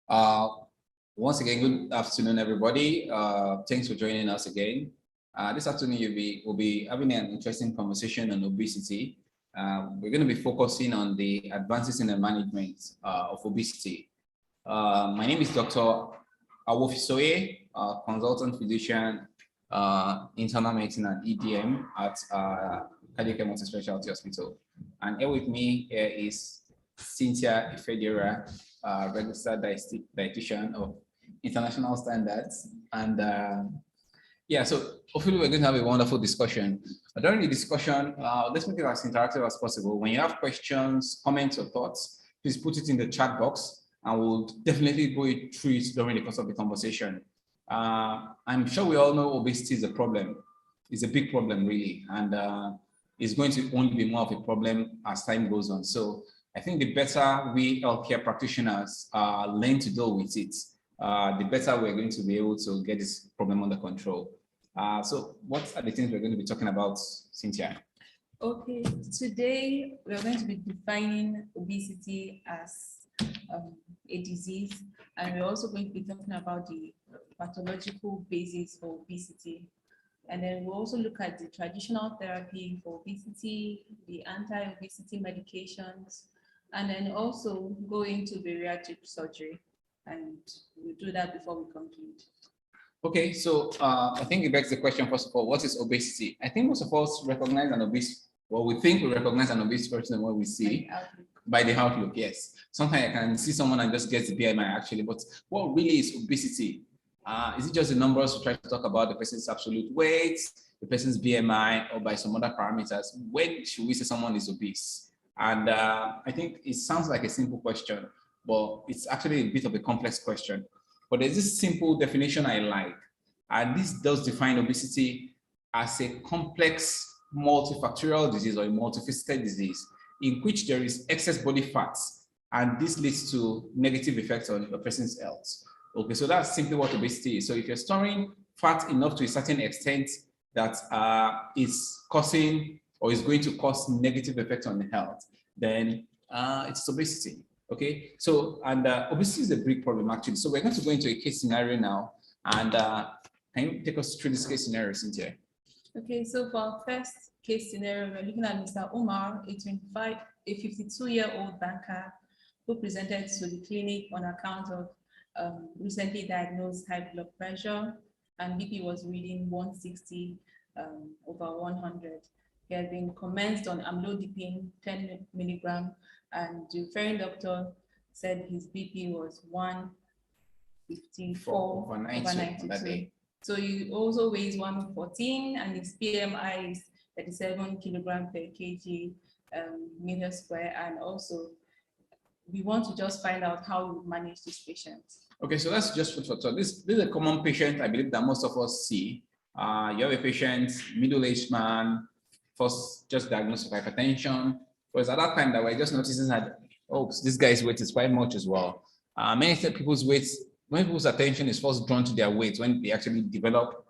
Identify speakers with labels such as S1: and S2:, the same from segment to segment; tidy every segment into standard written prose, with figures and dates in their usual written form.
S1: Uh, Once again, good afternoon, everybody. Thanks for joining us again. This afternoon, we'll be having an interesting conversation on obesity. We're going to be focusing on the advances in the management of obesity. My name is Dr. Awofisoye, consultant physician, internal medicine and EDM at Cardiocare Multi-Specialty Hospital. And here with me here is Cynthia Ifediora, registered dietitian of international standards. And yeah, so hopefully we're going to have a wonderful discussion. During the discussion, let's make it as interactive as possible. When you have questions, comments, or thoughts, please put it in the chat box, and we'll definitely go through it during the course of the conversation. I'm sure we all know obesity is a problem. It's a big problem, really, and it's going to only be more of a problem as time goes on. So I think the better we healthcare practitioners learn to deal with it, the better we're going to be able to get this problem under control. So what are the things we're going to be talking about, Cynthia?
S2: Okay, today we're going to be defining obesity as a disease, and we're also going to be talking about the pathological basis for obesity. And then we'll also look at the traditional therapy for obesity, the anti-obesity medications, and then also go into bariatric surgery. And we'll do that before we conclude.
S1: Okay, so I think it begs the question, first of all, what is obesity? I think most of us recognize an obese, well, we think we recognize an obese person when we see by the outlook, yes. Sometimes I can see someone and just get the BMI actually, but what really is obesity? Is it just the numbers we try to talk about, the person's absolute weight, the person's BMI, or by some other parameters? When should we say someone is obese? And I think it sounds like a simple question, but it's actually a bit of a complex question. But there's this simple definition I like, and this does define obesity as a complex multifactorial disease or a multifaceted disease in which there is excess body fat, and this leads to negative effects on a person's health. Okay, so that's simply what obesity is. So if you're storing fat enough to a certain extent that is causing or is going to cause negative effects on the health, then it's obesity. Okay, so and obesity is a big problem actually. So we're going to go into a case scenario now, and can you take us through this case scenario, Cynthia?
S2: Okay, so for our first case scenario, we're looking at Mr. Omar, a 52-year-old banker who presented to the clinic on account of recently diagnosed high blood pressure, and BP was reading 160 over 100. He had been commenced on amlodipine 10 milligram, and the referring doctor said his BP was 154 over 92. So he also weighs 114, and his BMI is 37 kilogram per kg meter square. And also, we want to just find out how we manage this patient. Okay, so that's just food for thought. This is a common patient I believe that most of us see. You have a patient, middle-aged man, first just diagnosed with hypertension. Because at that time that we're just noticing that, oh, this guy's weight is quite much as well. Many people's weights, when people's attention is first drawn to their weight, when they actually develop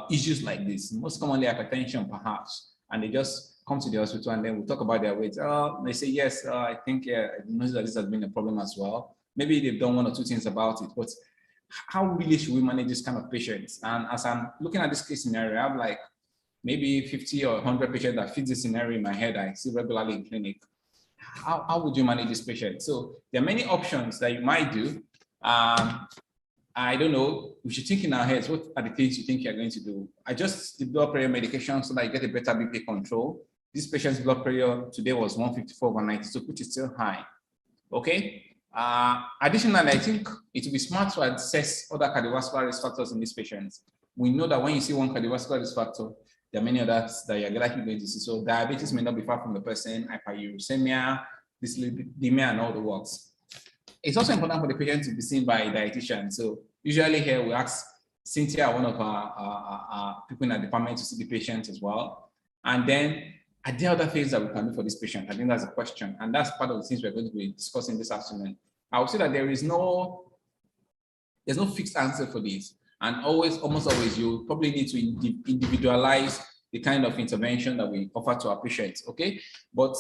S2: issues like this, most commonly hypertension perhaps, and they just come to the hospital and then we talk about their weight. They say, yes, I think I know that this has been a problem as well. Maybe they've done one or two things about it, but how really should we manage this kind of patients? And as I'm looking at this case scenario, I have like maybe 50 or 100 patients that fit this scenario in my head I see regularly in clinic. How would you manage this patient? So there are many options that you might do. I don't know, we should think in our heads, what are the things you think you're going to do? Adjust the blood pressure medication so that you get a better BP control. This patient's blood pressure today was 154 over 90, so which is still high. Okay. Additionally, I think it would be smart to assess other cardiovascular risk factors in these patients. We know that when you see one cardiovascular risk factor, there are many others that you're likely going to see. So diabetes may not be far from the person, hyperuricemia, dyslipidemia, and all the works. It's also important for the patient to be seen by a dietitian. So usually here we ask Cynthia, one of our people in our department, to see the patient as well. And then are there other things that we can do for this patient? I think that's a question. And that's part of the things we're going to be discussing this afternoon. I would say that there's no fixed answer for this. And almost always, you probably need to individualize the kind of intervention that we offer to our patients, okay? But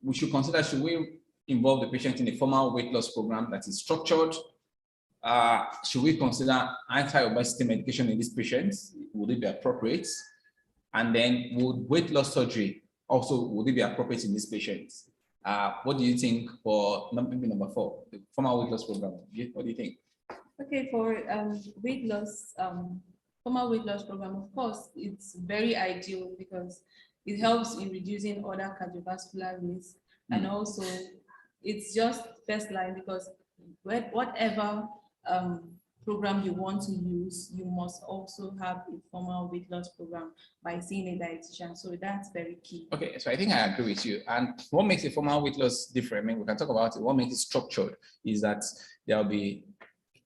S2: we should consider, should we involve the patient in a formal weight loss program that is structured,
S1: should we consider anti-obesity medication in these patients? Would it be appropriate? And then would weight loss surgery also, would it be appropriate in these patients? What do you think for maybe number 4, the formal weight loss program? What do you think?
S2: Okay, for weight loss, formal weight loss program, of course, it's very ideal because it helps in reducing other cardiovascular risks, and also it's just first line because whatever program you want to use, you must also have a formal weight loss program by seeing a dietitian. So that's very key.
S1: Okay, so I think I agree with you. And what makes a formal weight loss different? I mean, we can talk about it. What makes it structured is that there will be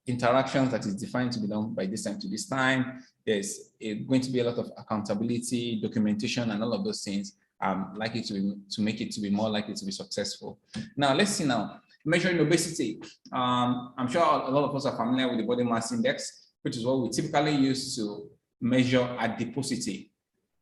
S1: interactions that is defined to be done by this time to this time. There's going to be a lot of accountability, documentation, and all of those things likely to make it to be more likely to be successful. Now, let's see now. Measuring obesity. I'm sure a lot of us are familiar with the body mass index, which is what we typically use to measure adiposity.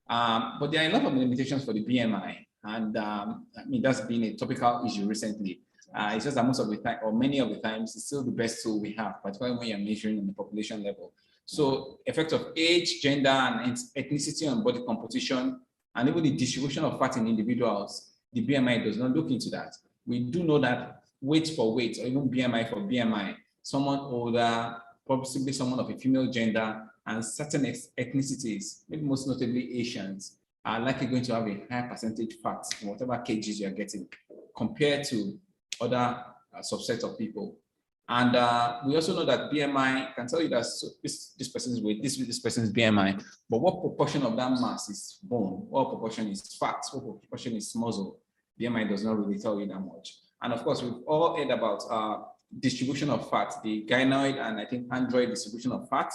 S1: But there are a lot of limitations for the BMI, and I mean, that's been a topical issue recently. It's just that most of the time, or many of the times, it's still the best tool we have, particularly when you're measuring on the population level. So effects of age, gender, and ethnicity on body composition, and even the distribution of fat in individuals, the BMI does not look into that. We do know that weight for weight, or even BMI for BMI, someone older, possibly someone of a female gender, and certain ethnicities, maybe most notably Asians, are likely going to have a higher percentage fat in whatever kgs you're getting compared to other subsets of people. And we also know that BMI can tell you that this person's weight, this person's BMI, but what proportion of that mass is bone, what proportion is fat, what proportion is muscle, BMI does not really tell you that much. And of course, we've all heard about distribution of fat, the gynoid and I think android distribution of fat.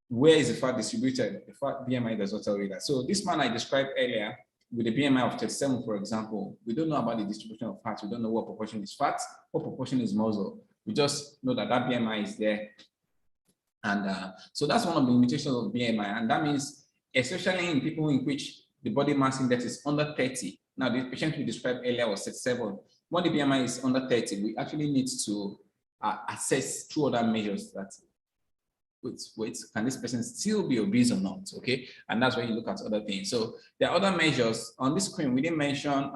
S1: Where is the fat distributed? The fat BMI does not tell you that. So this man I described earlier, with a BMI of 37, for example, we don't know about the distribution of fat. We don't know what proportion is fat, what proportion is muscle. We just know that that BMI is there. And so that's one of the limitations of BMI. And that means, especially in people in which the body mass index is under 30. Now, the patient we described earlier was 37. When the BMI is under 30, we actually need to assess through other measures that, wait, can this person still be obese or not? Okay, and that's where you look at other things. So there are other measures on this screen. We didn't mention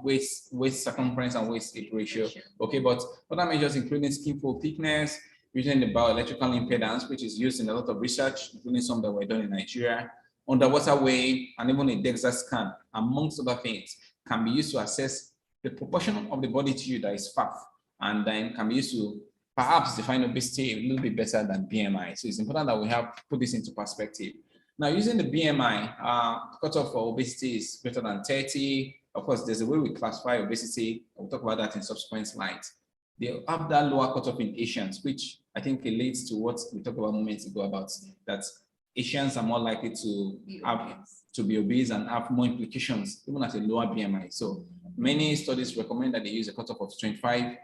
S1: waist circumference and waist hip ratio. Okay, but other measures including skin fold thickness, using the bioelectrical impedance, which is used in a lot of research, including some that were done in Nigeria, underwater weighing, and even a DEXA scan, amongst other things, can be used to assess the proportion of the body tissue that is fat, and then can be used to perhaps define obesity a little bit better than BMI. So it's important that we have put this into perspective. Now, using the BMI, cutoff for obesity is greater than 30. Of course, there's a way we classify obesity. We'll talk about that in subsequent slides. They have that lower cutoff in Asians, which I think relates to what we talked about moments ago about that Asians are more likely to be obese and have more implications, even at a lower BMI. So many studies recommend that they use a cutoff of 25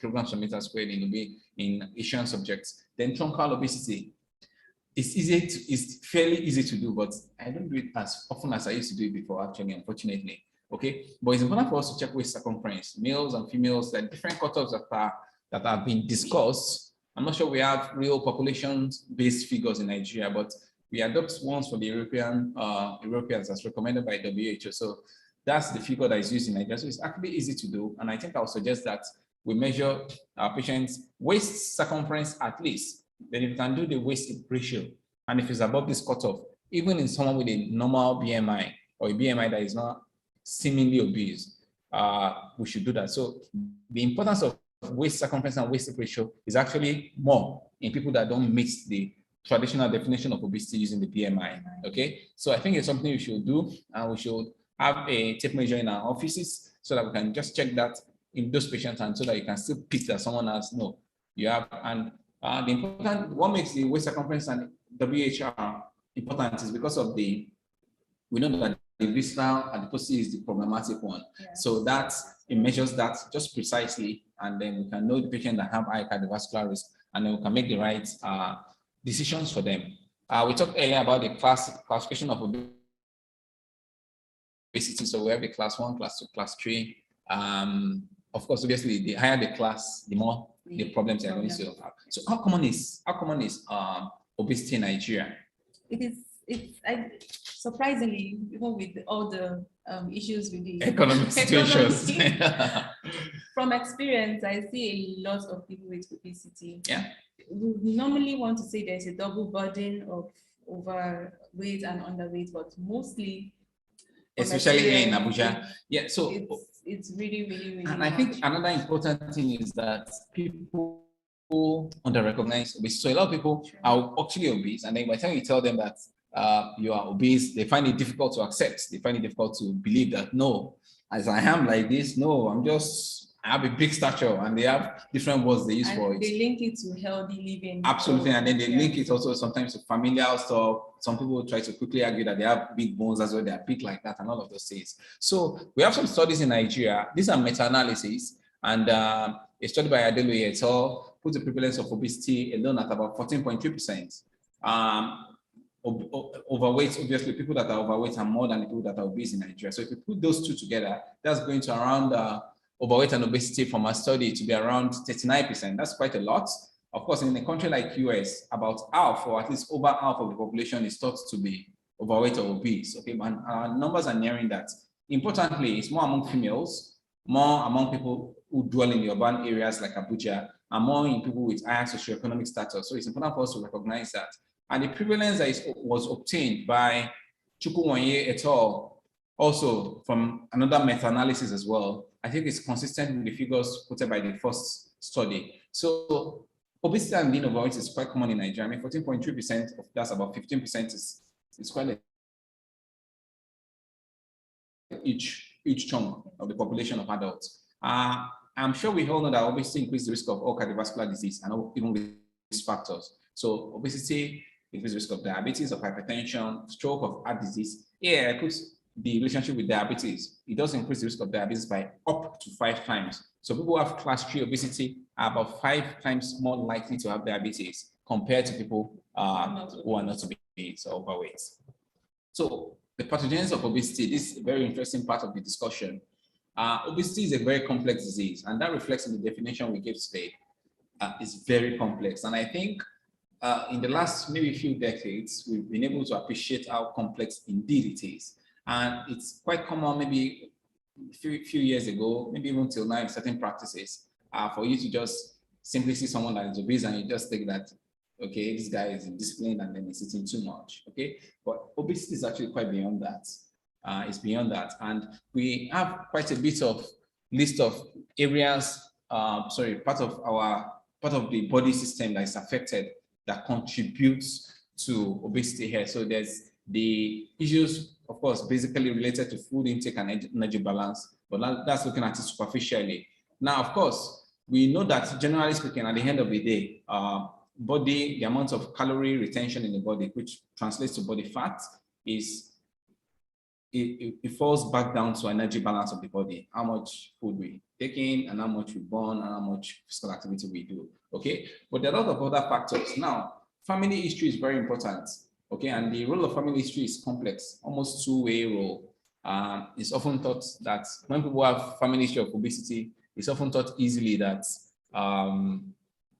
S1: kilograms per meter squared in Asian subjects. Then truncal obesity. It's fairly easy to do, but I don't do it as often as I used to do it before, actually, unfortunately. Okay, but it's important for us to check waist circumference. Males and females, there are different cutoffs that have been discussed. I'm not sure we have real population-based figures in Nigeria, but we adopt ones for the Europeans as recommended by WHO. So that's the figure that is used in Nigeria. So it's actually easy to do. And I think I'll suggest that we measure our patients' waist circumference at least. Then if you can do the waist ratio, and if it's above this cutoff, even in someone with a normal BMI or a BMI that is not seemingly obese, we should do that. So the importance of waist circumference and waist ratio is actually more in people that don't meet the traditional definition of obesity using the BMI. Okay, so I think it's something we should do, and we should have a tape measure in our offices so that we can just check that in those patients, and so that you can still pick that someone else no you have. And the important, what makes the waist circumference and WHR important is because of we know that the visceral adiposity is the problematic one. Yeah. So that it measures that just precisely, and then we can know the patient that have high cardiovascular risk, and then we can make the right decisions for them. We talked earlier about the classification of obesity. So we have the class 1, class 2, class 3. of course, obviously, the higher the class, the more the problems they are going to have. So how common is obesity in Nigeria?
S2: Surprisingly, even with all the issues with the
S1: economic situations.
S2: From experience, I see a lot of people with obesity.
S1: Yeah.
S2: We normally want to say there's a double burden of overweight and underweight, but mostly,
S1: especially in Abuja. Yeah, so
S2: it's really
S1: and I think another important thing is that people under-recognize obesity. So a lot of people are actually obese, and then by the time you tell them that you are obese, they find it difficult to accept. They find it difficult to believe that, no, as I am like this, no, I have a big stature, and they have different words they use for it.
S2: They link it to healthy living.
S1: Absolutely, and then they link it also sometimes to familial stuff. Some people try to quickly argue that they have big bones as well, they are big like that, and all of those things. So we have some studies in Nigeria. These are meta-analyses, and a study by Adeloye et al. Put the prevalence of obesity alone at about 14.3%. Overweight, obviously, people that are overweight are more than the people that are obese in Nigeria. So if you put those two together, that's going to around overweight and obesity from our study to be around 39%. That's quite a lot. Of course, in a country like US, about half or at least over half of the population is thought to be overweight or obese. Okay, but our numbers are nearing that. Importantly, it's more among females, more among people who dwell in the urban areas like Abuja, and more in people with higher socioeconomic status. So it's important for us to recognize that. And the prevalence that was obtained by Chukwuonye et al., also from another meta-analysis as well, I think it's consistent with the figures quoted by the first study. So obesity and being overweight is quite common in Nigeria. I mean, 14.3%, that's about 15% is quite each chunk of the population of adults. I'm sure we all know that obesity increases the risk of all cardiovascular disease and even risk factors. So obesity increases the risk of diabetes, of hypertension, stroke, of heart disease. Yeah, I put the relationship with diabetes. It does increase the risk of diabetes by up to 5 times. So people who have class 3 obesity are about 5 times more likely to have diabetes compared to people who are not obese or overweight. So the pathogens of obesity, this is a very interesting part of the discussion. Obesity is a very complex disease, and that reflects in the definition we gave today. It's very complex. And I think in the last maybe few decades, we've been able to appreciate how complex indeed it is. And it's quite common maybe a few years ago, maybe even till now in certain practices, for you to just simply see someone that is obese and you just think that, okay, this guy is indisciplined and then he's eating too much, okay? But obesity is actually quite beyond that. It's beyond that. And we have quite a bit of list of areas, part of the body system that is affected that contributes to obesity here. So there's the issues, of course, basically related to food intake and energy balance, but that's looking at it superficially. Now, of course, we know that generally speaking, at the end of the day, the amount of calorie retention in the body, which translates to body fat, it falls back down to energy balance of the body, how much food we take in and how much we burn and how much physical activity we do, okay? But there are a lot of other factors. Now, family history is very important, okay? And the role of family history is complex, almost two-way role. It's often thought that when people have family history of obesity, it's often thought easily that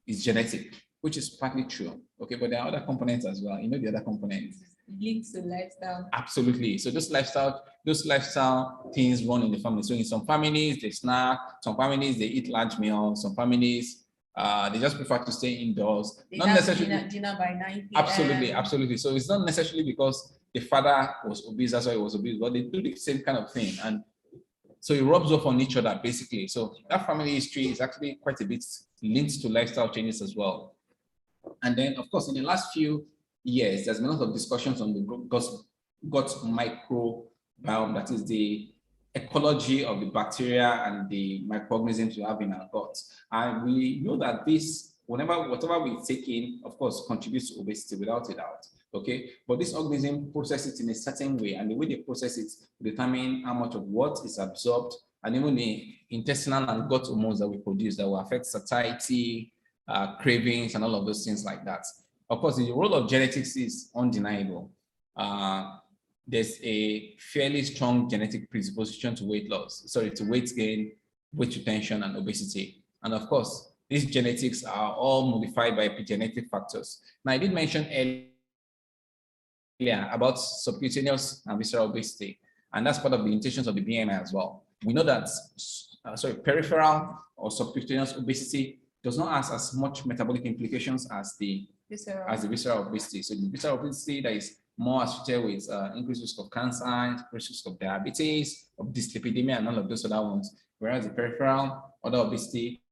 S1: it's genetic, which is partly true, okay? But there are other components as well. You know the other components.
S2: Links to lifestyle.
S1: Absolutely. So those lifestyle things run in the family. So in some families, they snack, some families, they eat large meals, some families, they just prefer to stay indoors.
S2: They not necessarily dinner by 9 p.m.
S1: Absolutely. So it's not necessarily because the father was obese, that's why he was obese, but they do the same kind of thing. And so it rubs off on each other, basically. So that family history is actually quite a bit linked to lifestyle changes as well. And then, of course, in the last few years, there's been a lot of discussions on the gut microbiome, that is the ecology of the bacteria and the microorganisms we have in our gut. And we know that whatever we take in, of course, contributes to obesity without a doubt, okay? But this organism processes it in a certain way, and the way they process it will determine how much of what is absorbed, and even the intestinal and gut hormones that we produce that will affect satiety, cravings, and all of those things like that. Of course, the role of genetics is undeniable. There's a fairly strong genetic predisposition to weight gain weight retention, and obesity. And of course, these genetics are all modified by epigenetic factors. Now, I did mention earlier about subcutaneous and visceral obesity, and that's part of the limitations of the BMI as well. We know that peripheral or subcutaneous obesity does not have as much metabolic implications as the visceral obesity. So the visceral obesity that is more associated with increased risk of cancer, increased risk of diabetes, of dyslipidemia, and all of those other ones. Whereas the peripheral, other obesity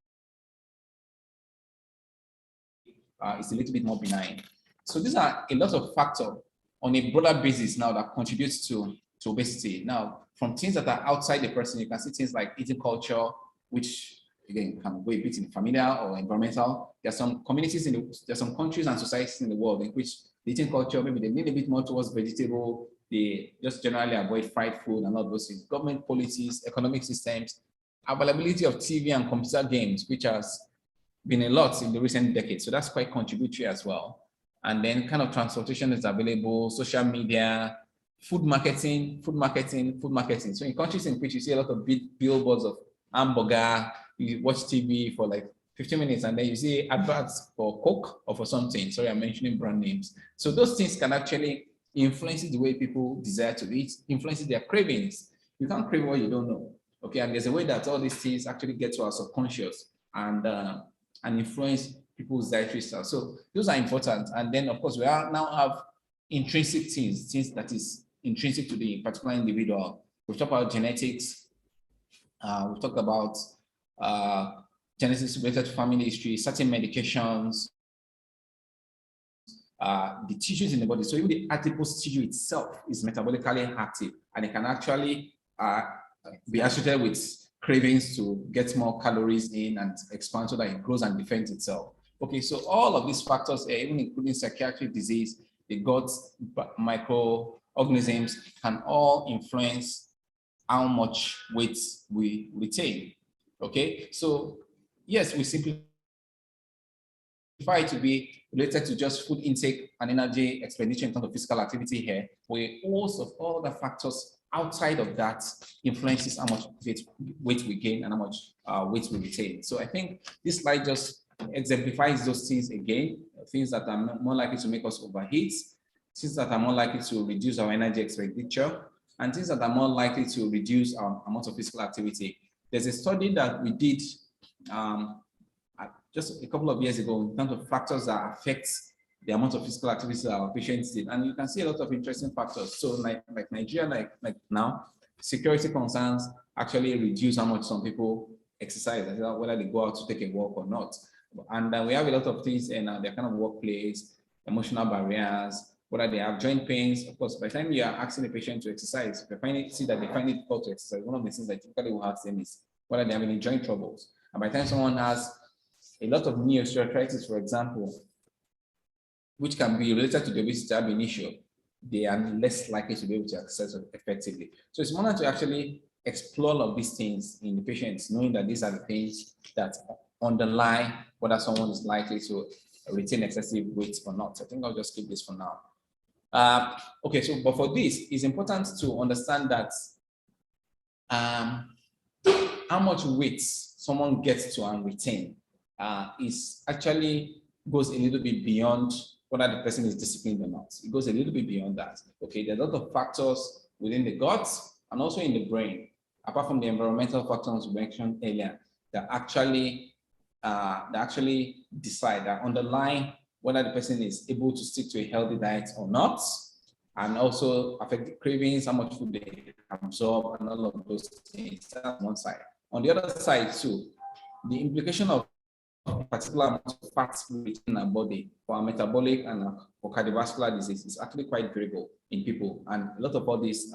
S1: is a little bit more benign. So these are a lot of factors on a broader basis now that contributes to obesity. Now, from things that are outside the person, you can see things like eating culture, which again can go a bit in familial or environmental. There are some communities there are some countries and societies in the world in which the eating culture, maybe they lean a bit more towards vegetable, they just generally avoid fried food and all those things. Government policies, economic systems, availability of TV and computer games, which has been a lot in the recent decades. So that's quite contributory as well. And then kind of transportation is available, social media, food marketing. So in countries in which you see a lot of big billboards of hamburger, you watch TV for like 15 minutes and then you see adverts for Coke or for something. Sorry, I'm mentioning brand names. So those things can actually influence the way people desire to eat, influences their cravings. You can't crave what you don't know. Okay, and there's a way that all these things actually get to our subconscious and influence people's dietary style. So those are important. And then of course we now have intrinsic things that is intrinsic to the particular individual. We've talked about genetics. We've talked about genetics related to family history, certain medications, the tissues in the body. So even the adipose tissue itself is metabolically active, and it can actually be associated with cravings to get more calories in and expand so that it grows and defends itself. Okay, so all of these factors, even including psychiatric disease, the gut microorganisms, can all influence how much weight we retain. Okay, so yes, we simplify it to be related to just food intake and energy expenditure in terms of physical activity here, but also all the factors outside of that influences how much weight we gain and how much weight we retain. So I think this slide just exemplifies those things again, things that are more likely to make us overheat, things that are more likely to reduce our energy expenditure, and things that are more likely to reduce our amount of physical activity. There's a study that we did just a couple of years ago in terms of factors that affect the amount of physical activity that our patients did. And you can see a lot of interesting factors. So like Nigeria, like now, security concerns actually reduce how much some people exercise, whether they go out to take a walk or not. And we have a lot of things in their kind of workplace, emotional barriers, whether they have joint pains. Of course, by the time you are asking the patient to exercise, if you see that they find it difficult to exercise, one of the things that typically will ask them is whether they have any joint troubles. And by the time someone has a lot of knee osteoarthritis, for example, which can be related to the obesity ab initio, they are less likely to be able to exercise effectively. So it's important to actually explore all of these things in the patients, knowing that these are the things that underlie whether someone is likely to retain excessive weight or not. I think I'll just keep this for now. Okay, so but for this, it's important to understand that how much weight someone gets to and retain is actually goes a little bit beyond whether the person is disciplined or not. It goes a little bit beyond that. Okay, there are a lot of factors within the gut and also in the brain, apart from the environmental factors we mentioned earlier, that actually decide, that underline whether the person is able to stick to a healthy diet or not, and also affect the cravings, how much food they absorb, and all of those things. That's one side. On the other side too, the implication of a particular amount of fats in our body for our metabolic and for cardiovascular disease is actually quite variable in people. And a lot of all these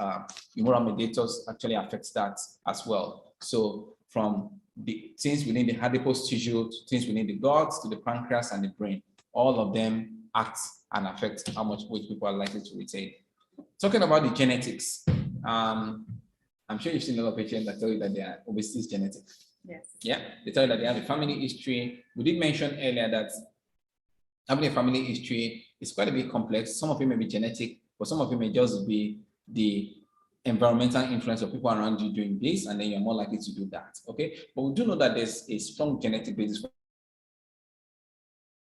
S1: humoral mediators actually affects that as well. So from the things within the adipose tissue, to things within the gut, to the pancreas and the brain, all of them act and affect how much weight people are likely to retain. Talking about the genetics, I'm sure you've seen a lot of patients that tell you that their obesity is genetic.
S2: Yes.
S1: Yeah, they tell you that they have a family history. We did mention earlier that having a family history is quite a bit complex. Some of it may be genetic, but some of it may just be the environmental influence of people around you doing this, and then you're more likely to do that. Okay, but we do know that there's a strong genetic basis for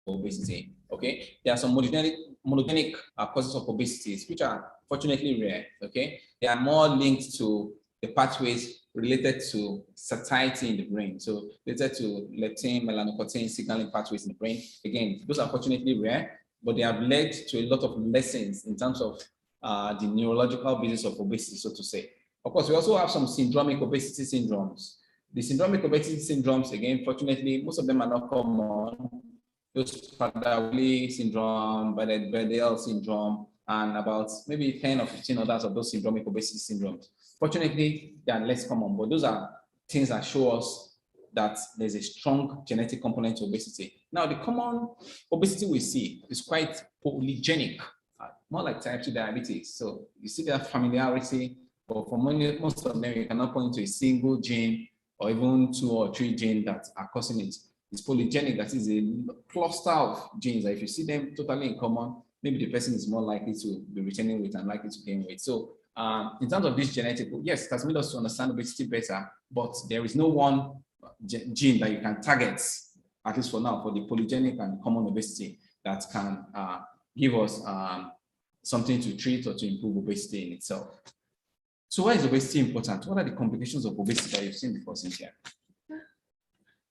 S1: obesity. Okay, there are some monogenic causes of obesity, which are fortunately rare. Okay, they are more linked to the pathways related to satiety in the brain, so related to leptin, melanocortin signaling pathways in the brain. Again, those are fortunately rare, but they have led to a lot of lessons in terms of the neurological basis of obesity, so to say. Of course, we also have some syndromic obesity syndromes. The syndromic obesity syndromes, again, fortunately, most of them are not common. Those Prader-Willi syndrome, Bardell syndrome, and about maybe 10 or 15 others of those syndromic obesity syndromes. Fortunately, they are less common, but those are things that show us that there's a strong genetic component to obesity. Now, the common obesity we see is quite polygenic, more like type 2 diabetes. So you see that familiarity, but for most of them, you cannot point to a single gene or even 2 or 3 genes that are causing it. It's polygenic, that is a cluster of genes that if you see them totally in common, maybe the person is more likely to be retaining weight and likely to gain weight. So in terms of this genetic, yes, it has made us to understand obesity better, but there is no one gene that you can target, at least for now, for the polygenic and common obesity that can give us something to treat or to improve obesity in itself. So why is obesity important? What are the complications of obesity that you've seen before, Cynthia?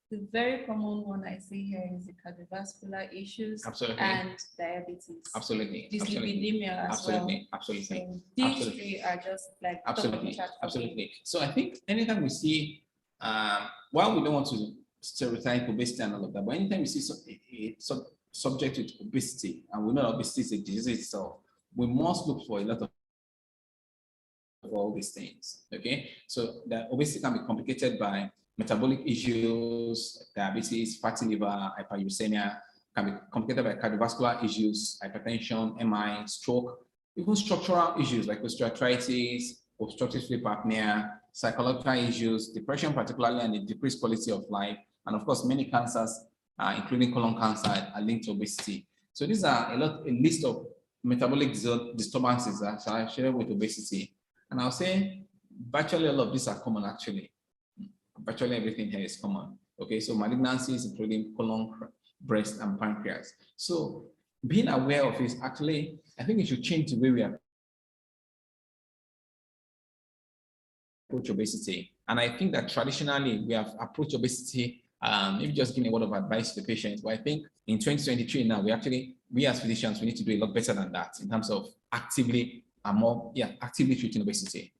S2: The very common one I see here is the cardiovascular issues.
S1: Absolutely.
S2: And diabetes.
S1: Absolutely.
S2: Dyslipidemia as well.
S1: Absolutely.
S2: So these three are just like
S1: absolutely. So I think anytime we see, while we don't want to stereotype obesity and all of that, but anytime we see subject with obesity, and we know obesity is a disease itself, we must look for a lot of all these things. Okay, so the obesity can be complicated by metabolic issues, diabetes, fatty liver, hyperuricemia, can be complicated by cardiovascular issues, hypertension, MI, stroke, even structural issues like osteoarthritis, obstructive sleep apnea, psychological issues, depression particularly, and the decreased quality of life. And of course, many cancers, including colon cancer, are linked to obesity. So these are a list of metabolic disturbances that are associated with obesity. And I'll say virtually all of these are common actually. Virtually everything here is common. Okay, so malignancies, including colon, breast, and pancreas. So being aware of it, actually, I think it should change the way we approach obesity. And I think that traditionally we have approached obesity, maybe just giving a word of advice to the patient. But I think in 2023 now, we as physicians, we need to do a lot better than that in terms of actively treating obesity.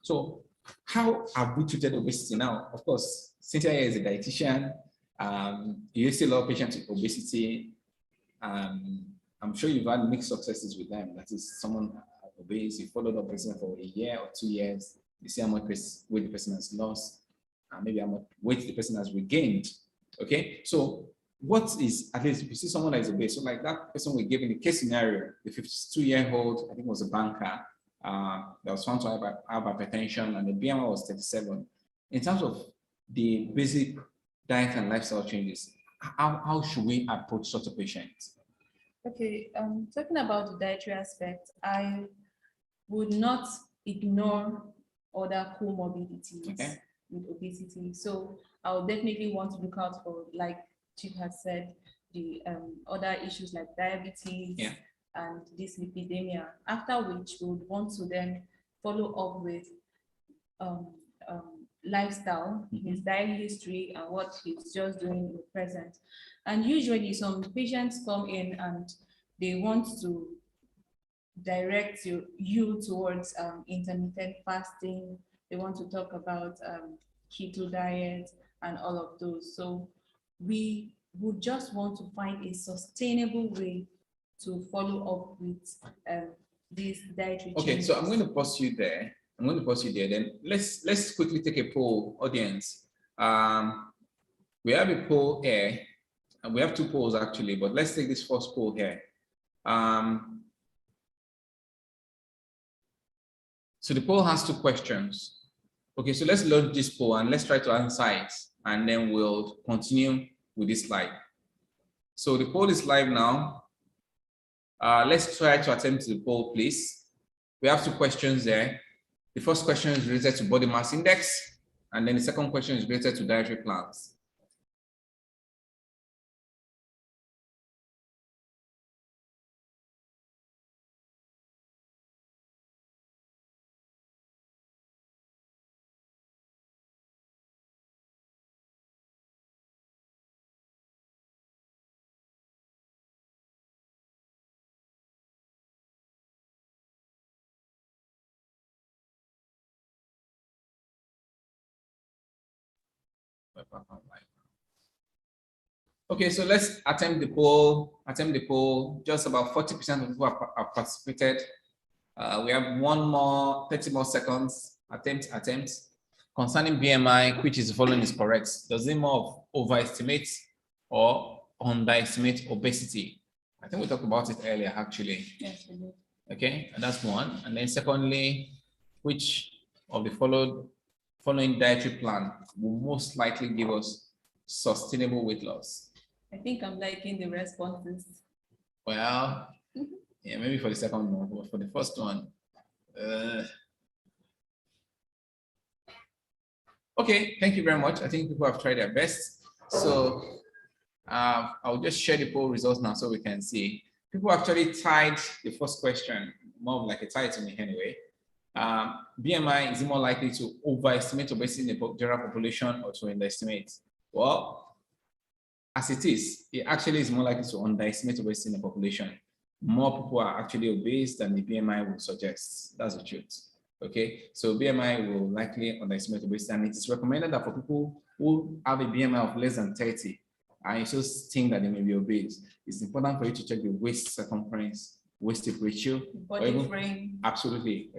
S1: So how have we treated obesity now? Of course, Cynthia is a dietitian. You see a lot of patients with obesity. I'm sure you've had mixed successes with them. That is, someone obese, you followed up person for a year or 2 years. You see how much weight the person has lost, maybe how much weight the person has regained. Okay, so what is, at least if you see someone that is obese, so like that person we gave in the case scenario, the 52-year-old, I think was a banker, that was found to have hypertension, and the BMI was 37. In terms of the basic diet and lifestyle changes, how should we approach such a patient?
S2: Okay, talking about the dietary aspect, I would not ignore other comorbidities with obesity. So I would definitely want to look out for, like Chief has said, the other issues like diabetes and dyslipidemia, after which we would want to then follow up with lifestyle, his diet history, and what he's just doing in the present. And usually some patients come in and they want to direct you towards intermittent fasting. They want to talk about keto diet and all of those. So we would just want to find a sustainable way to follow up with these dietary changes.
S1: So I'm going to pause you there. Then let's quickly take a poll, audience. We have a poll here, and we have 2 polls actually, but let's take this first poll here. So the poll has 2 questions. Okay, so let's load this poll and let's try to answer it, and then we'll continue with this slide. So the poll is live now. Let's try to attempt the poll, please. We have 2 questions there. The first question is related to body mass index, and then the second question is related to dietary plans. Okay, so let's attempt the poll. Just about 40% of people have participated. We have 30 more seconds. Attempt. Concerning BMI, which is following is correct. Does it more overestimate or underestimate obesity? I think we talked about it earlier, actually.
S2: Yes, we did.
S1: Okay, and that's one. And then secondly, which of the following dietary plan will most likely give us sustainable weight loss?
S2: I think I'm liking the responses.
S1: Well, yeah, maybe for the second one, but for the first one, okay, thank you very much. I think people have tried their best. So I'll just share the poll results now so we can see. People actually tied the first question, more of like a tie to me anyway. BMI, is it more likely to overestimate obesity in the general population or to underestimate? Well, as it is, it actually is more likely to underestimate obesity in the population. More people are actually obese than the BMI would suggest. That's the truth. Okay, so BMI will likely underestimate obesity, and it is recommended that for people who have a BMI of less than 30, and you just think that they may be obese, it's important for you to check the waist circumference, waist hip ratio,
S2: body frame.
S1: Absolutely.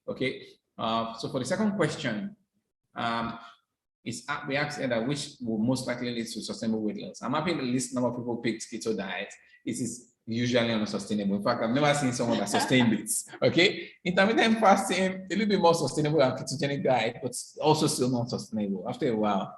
S1: Okay, so for the second question, we asked that which will most likely lead to sustainable weight loss. I'm happy the least number of people picked keto diet. It is usually unsustainable. In fact, I've never seen someone that sustained it. Okay, intermittent fasting, a little bit more sustainable than ketogenic diet, but also still not sustainable. After a while,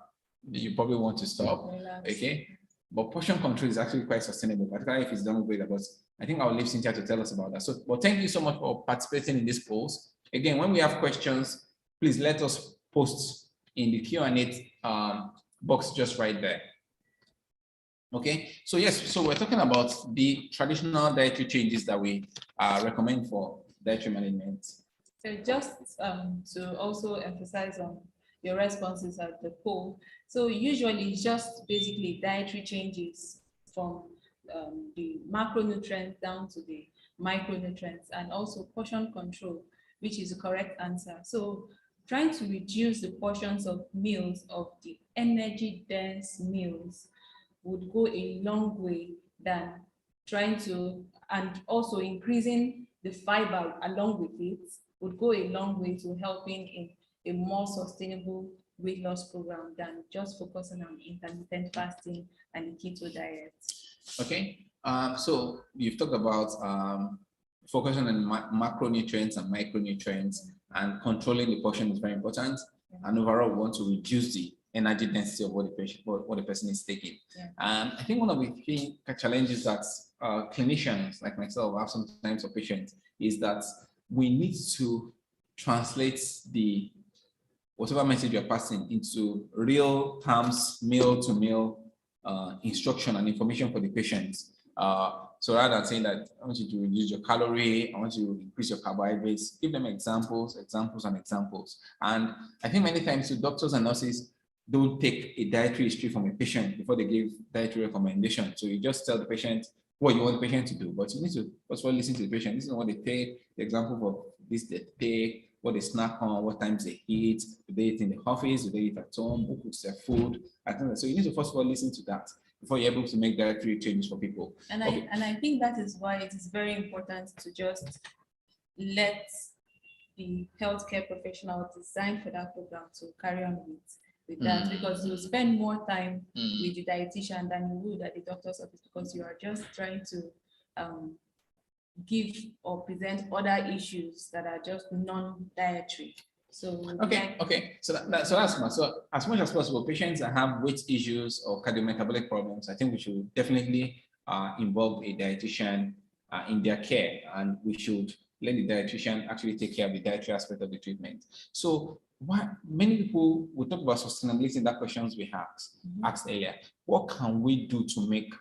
S1: you probably want to stop. Okay, but portion control is actually quite sustainable, particularly if it's done with. But I think I'll leave Cynthia to tell us about that. So, but thank you so much for participating in this polls. Again, when we have questions, please let us post in the Q&A box just right there. Okay, so yes, so we're talking about the traditional dietary changes that we recommend for dietary management.
S2: So just to also emphasize on your responses at the poll. So usually it's just basically dietary changes from the macronutrients down to the micronutrients, and also portion control, which is the correct answer. So trying to reduce the portions of meals, of the energy dense meals, would go a long way than trying to, and also increasing the fiber along with it would go a long way to helping in a more sustainable weight loss program than just focusing on intermittent fasting and the keto diet.
S1: Okay, so you've talked about focusing on macronutrients and micronutrients, and controlling the portion is very important. Yeah. And overall, we want to reduce the energy density of what the person is taking. Yeah. I think one of the key challenges that clinicians like myself have sometimes for patients is that we need to translate the whatever message you're passing into real terms, meal to meal instruction and information for the patients. So rather than saying that I want you to reduce your calorie, I want you to increase your carbohydrates, give them examples. And I think many times the doctors and nurses don't take a dietary history from a patient before they give dietary recommendations. So you just tell the patient what you want the patient to do, but you need to first of all listen to the patient. This is what they take, the example of this they take, what they snack on, what times they eat, do they eat in the office, do they eat at home, who cooks their food. So you need to first of all listen to that before you're able to make dietary changes for people.
S2: And I think that is why it is very important to just let the healthcare professional design for that program to carry on with that, because you'll spend more time with the dietitian than you would at the doctor's office, because you are just trying to give or present other issues that are just non-dietary. So
S1: okay. So that's smart. So as much as possible, patients that have weight issues or cardiometabolic problems, I think we should definitely involve a dietitian in their care, and we should let the dietitian actually take care of the dietary aspect of the treatment. So why many people will talk about sustainability in that questions we asked earlier. What can we do to make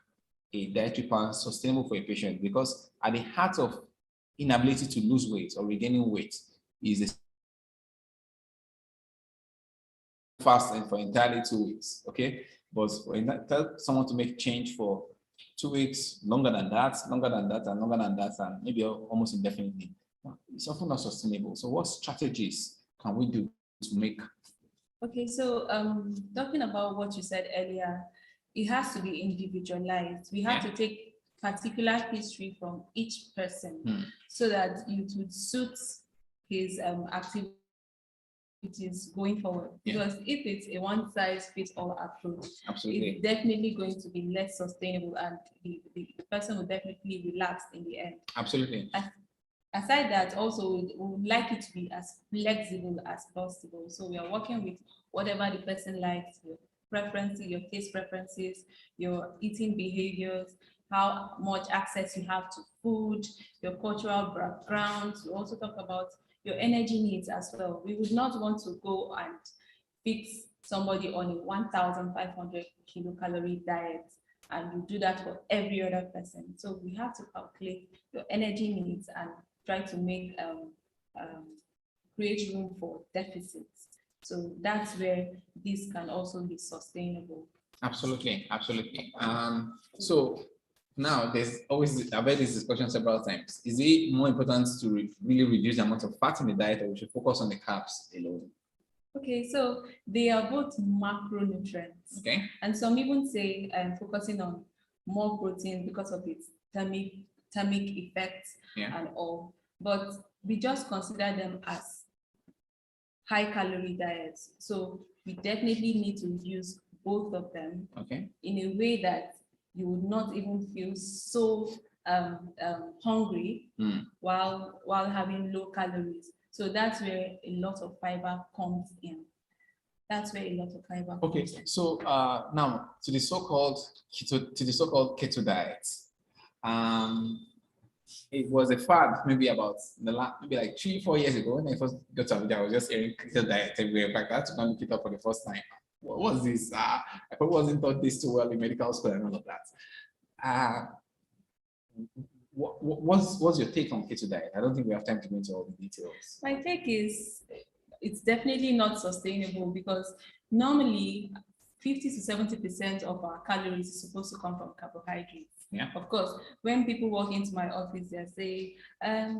S1: a dietary plan sustainable for a patient? Because at the heart of inability to lose weight or regaining weight is the fasting for entirely 2 weeks, okay? But when tell someone to make change for 2 weeks, longer than that, and longer than that, and maybe almost indefinitely, it's often not sustainable. So what strategies can we do to make?
S2: Okay, so talking about what you said earlier, it has to be individualized. We have to take particular history from each person so that it would suit his activities going forward. Because if it's a one-size-fits-all approach, it's definitely going to be less sustainable, and the person will definitely relapse in the end.
S1: Absolutely.
S2: Aside that, also we would like it to be as flexible as possible. So we are working with whatever the person likes, your preferences, your taste preferences, your eating behaviors, how much access you have to food, your cultural background. We also talk about your energy needs as well. We would not want to go and fix somebody on a 1,500 kilocalorie diet, and we do that for every other person. So we have to calculate your energy needs and try to make create room for deficits. So that's where this can also be sustainable.
S1: Absolutely, absolutely. So now there's always, I've had this discussion several times. Is it more important to really reduce the amount of fat in the diet, or we should focus on the carbs alone? Okay,
S2: so they are both macronutrients.
S1: Okay.
S2: And some even say focusing on more protein because of its thermic effects and all. But we just consider them as high calorie diets. So we definitely need to use both of them in a way that you would not even feel so hungry while having low calories. So that's where a lot of fiber comes in. That's where a lot of fiber comes in.
S1: So now to the so-called keto diet. It was a fad maybe about maybe like 3-4 years ago when I first got to Abuja. I was just hearing keto diet everywhere. In fact, I had to come look it up for the first time. What was this? I probably wasn't taught this too well in medical school and all of that. What's your take on keto diet? I don't think we have time to go into all the details.
S2: My take is it's definitely not sustainable, because normally 50 to 70% of our calories is supposed to come from carbohydrates. Of course, when people walk into my office, they say,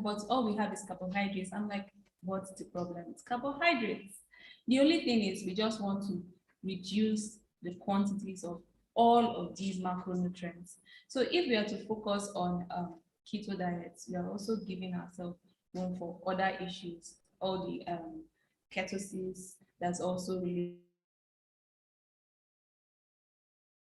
S2: but all we have is carbohydrates. I'm like, what's the problem? It's carbohydrates. The only thing is we just want to reduce the quantities of all of these macronutrients. So if we are to focus on keto diets, we are also giving ourselves room for other issues, all the ketosis that's also related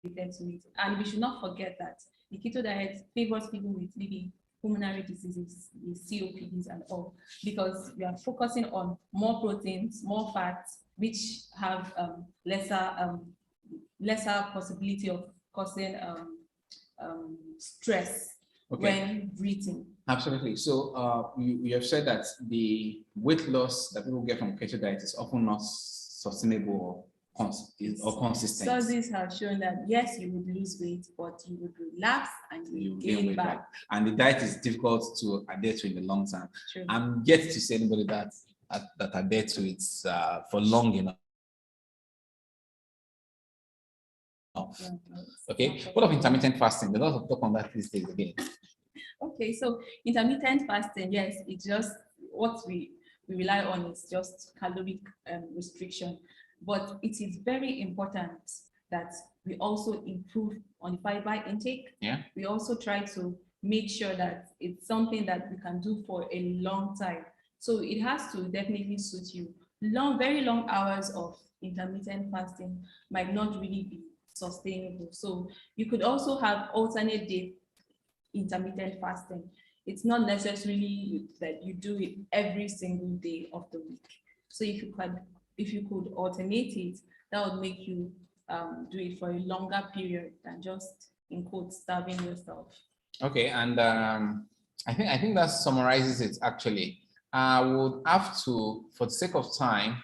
S2: to it. And we should not forget that the keto diet favors people with maybe pulmonary diseases, the COPDs and all, because we are focusing on more proteins, more fats, which have lesser possibility of causing stress when breathing.
S1: Absolutely. So you have said that the weight loss that people get from keto diet is often not sustainable or consistent.
S2: Studies have shown that yes, you would lose weight, but you would relapse and you would gain back.
S1: And the diet is difficult to adhere to in the long term.
S2: True.
S1: I'm yet to see anybody that adhere to it for long enough. Okay. What of intermittent fasting? There's a lot of talk on that these days again.
S2: Okay, so intermittent fasting, yes, it's just what we rely on is just caloric restriction. But it is very important that we also improve on the fiber intake. We also try to make sure that it's something that we can do for a long time. So it has to definitely suit you. Very long hours of intermittent fasting might not really be sustainable. So you could also have alternate day intermittent fasting. It's not necessarily that you do it every single day of the week. So if you could alternate it, that would make you do it for a longer period than just, in quotes, starving yourself.
S1: Okay, and I think that summarizes it actually. I would have to, for the sake of time,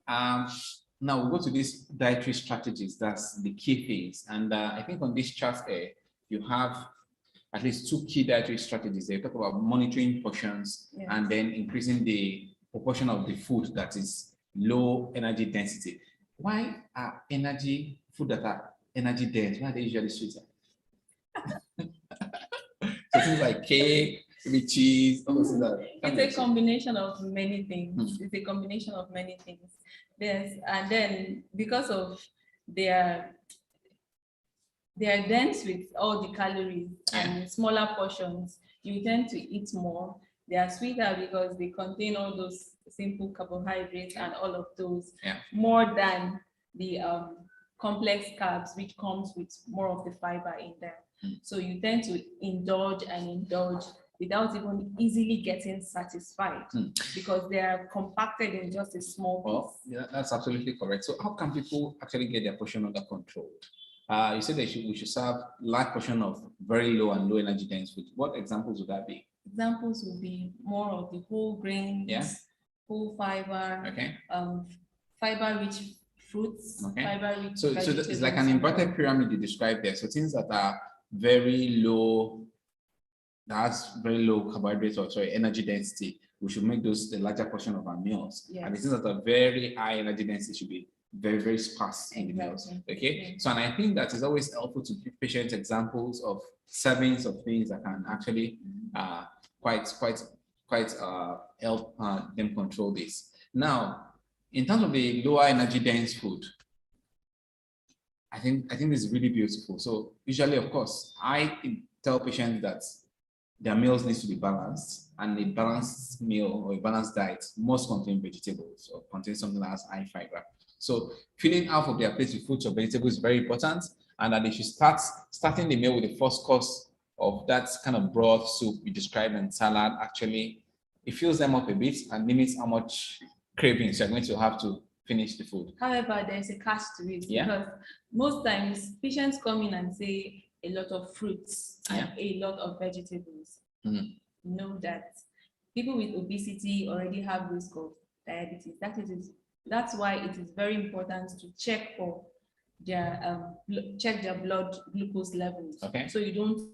S1: now we'll go to these dietary strategies. That's the key things. And I think on this chart here, you have at least two key dietary strategies. They talk about monitoring portions, yes, and then increasing the proportion of the food that is low energy density. Why are food that are energy dense, why are they usually sweeter? So things like cake, maybe cheese, all those things
S2: it's a combination of many things. It's a combination of many things. Yes, and then because of their dense with all the calories, yeah, and smaller portions, you tend to eat more. They are sweeter because they contain all those simple carbohydrates, yeah, and all of those, yeah, more than the complex carbs, which comes with more of the fiber in there. So you tend to indulge and indulge without even easily getting satisfied, because they are compacted in just a small piece.
S1: Well, yeah, that's absolutely correct. So how can people actually get their portion under control? You said that we should serve large portion of very low and low energy dense food. What examples would that be?
S2: Examples would be more of the whole grains, yeah, whole fiber, okay, fiber-rich fruits, okay, fiber-rich
S1: so it's like an inverted pyramid you described there. So things that are very low, that's very low carbohydrates or sorry, energy density, we should make those the larger portion of our meals. Yes. And the things that are very high energy density should be very, very sparse in the meals. Okay. So, and I think that is always helpful to give patients examples of servings of things that can actually quite help them control this. Now, in terms of the lower energy dense food, I think this is really beautiful. So usually, of course, I tell patients that their meals need to be balanced, and a balanced meal or a balanced diet must contain vegetables or contain something that has high fiber. So filling half of their plate with fruits or vegetables is very important, and that they should starting the meal with the first course of that kind of broth soup you described and salad. Actually, it fills them up a bit and limits how much cravings you're going to have to finish the food.
S2: However, there's a catch to it, yeah, because most times patients come in and say a lot of fruits, yeah, and a lot of vegetables. Know that people with obesity already have risk of diabetes. That's why it is very important to check for their blood glucose levels. Okay. So you don't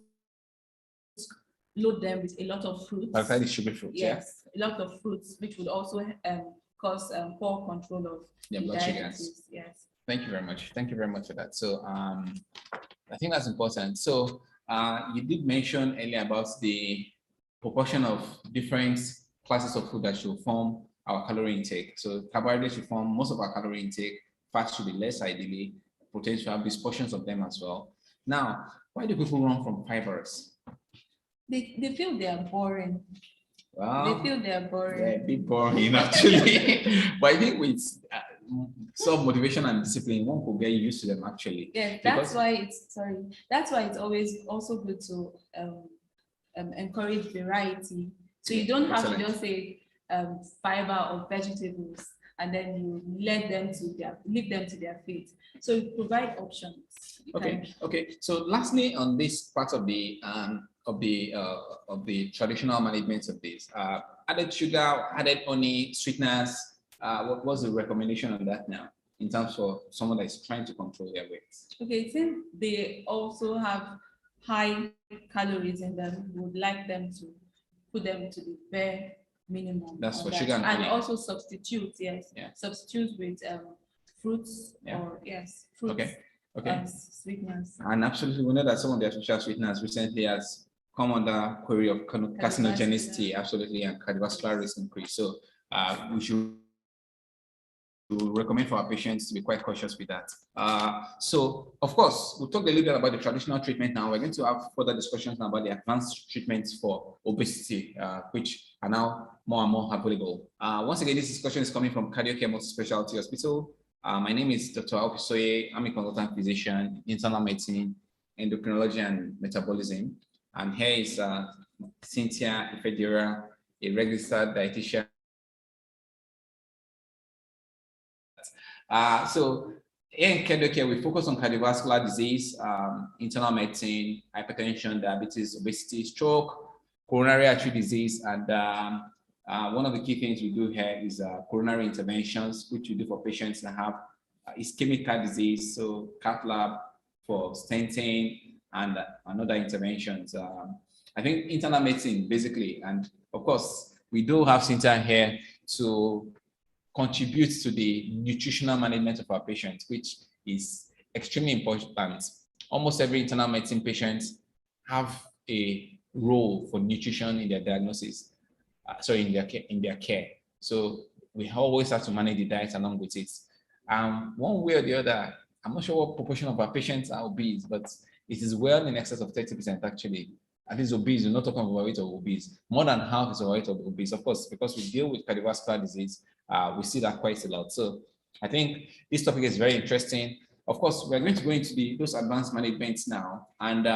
S2: load them with a lot of fruits.
S1: Particularly sugar fruits.
S2: Yes, yeah, a lot of fruits, which would also cause poor control of the blood sugars. Yes.
S1: Thank you very much. Thank you very much for that. So I think that's important. So you did mention earlier about the proportion of different classes of food that should form our calorie intake. So carbohydrates should form most of our calorie intake. Fats should be less ideally. Protein should have these portions of them as well. Now, why do people run from fibers?
S2: They feel they are boring.
S1: Well,
S2: they feel they are boring.
S1: They're a bit boring actually. But I think with self-motivation and discipline, one could get used to them actually.
S2: Yeah, that's why it's always also good to encourage variety. So you don't have to just say fiber or vegetables and then you leave them to their fate. So you provide options.
S1: Okay. So lastly, on this part of the traditional management of this, added sugar, added honey, sweeteners. What was the recommendation on that now, in terms of someone that is trying to control their weight?
S2: Okay, since they also have high calories in them, we would like them to put them to the bare minimum.
S1: That's for sugar and honey.
S2: And also substitute, yes. Yeah. Substitute with fruits, yeah, or fruits.
S1: Okay.
S2: Sweeteners.
S1: And absolutely, we know that some of the artificial sweeteners recently has come under query of carcinogenicity, absolutely, and cardiovascular risk increase. So we should recommend for our patients to be quite cautious with that. So, of course, we'll talk a little bit about the traditional treatment now. We're going to have further discussions now about the advanced treatments for obesity, which are now more and more available. Once again, this discussion is coming from Cardiocare Multi-Specialty Hospital. My name is Dr. Awofisoye. I'm a consultant physician, internal medicine, endocrinology, and metabolism. And here is Cynthia Ifediora, a registered dietitian. So here in Cardiocare, we focus on cardiovascular disease, internal medicine, hypertension, diabetes, obesity, stroke, coronary artery disease. And one of the key things we do here is coronary interventions, which we do for patients that have ischemic heart disease, so cath lab for stenting and other interventions. I think internal medicine, basically, and of course, we do have Cynthia here to contribute to the nutritional management of our patients, which is extremely important. Almost every internal medicine patient have a role for nutrition in their diagnosis, in their care. So we always have to manage the diet along with it. One way or the other, I'm not sure what proportion of our patients are obese, but it is well in excess of 30% actually. At least obese, we're not talking about overweight or obese. More than half is overweight or obese. Of course, because we deal with cardiovascular disease, we see that quite a lot. So I think this topic is very interesting. Of course, we're going to go into those advanced managements now. And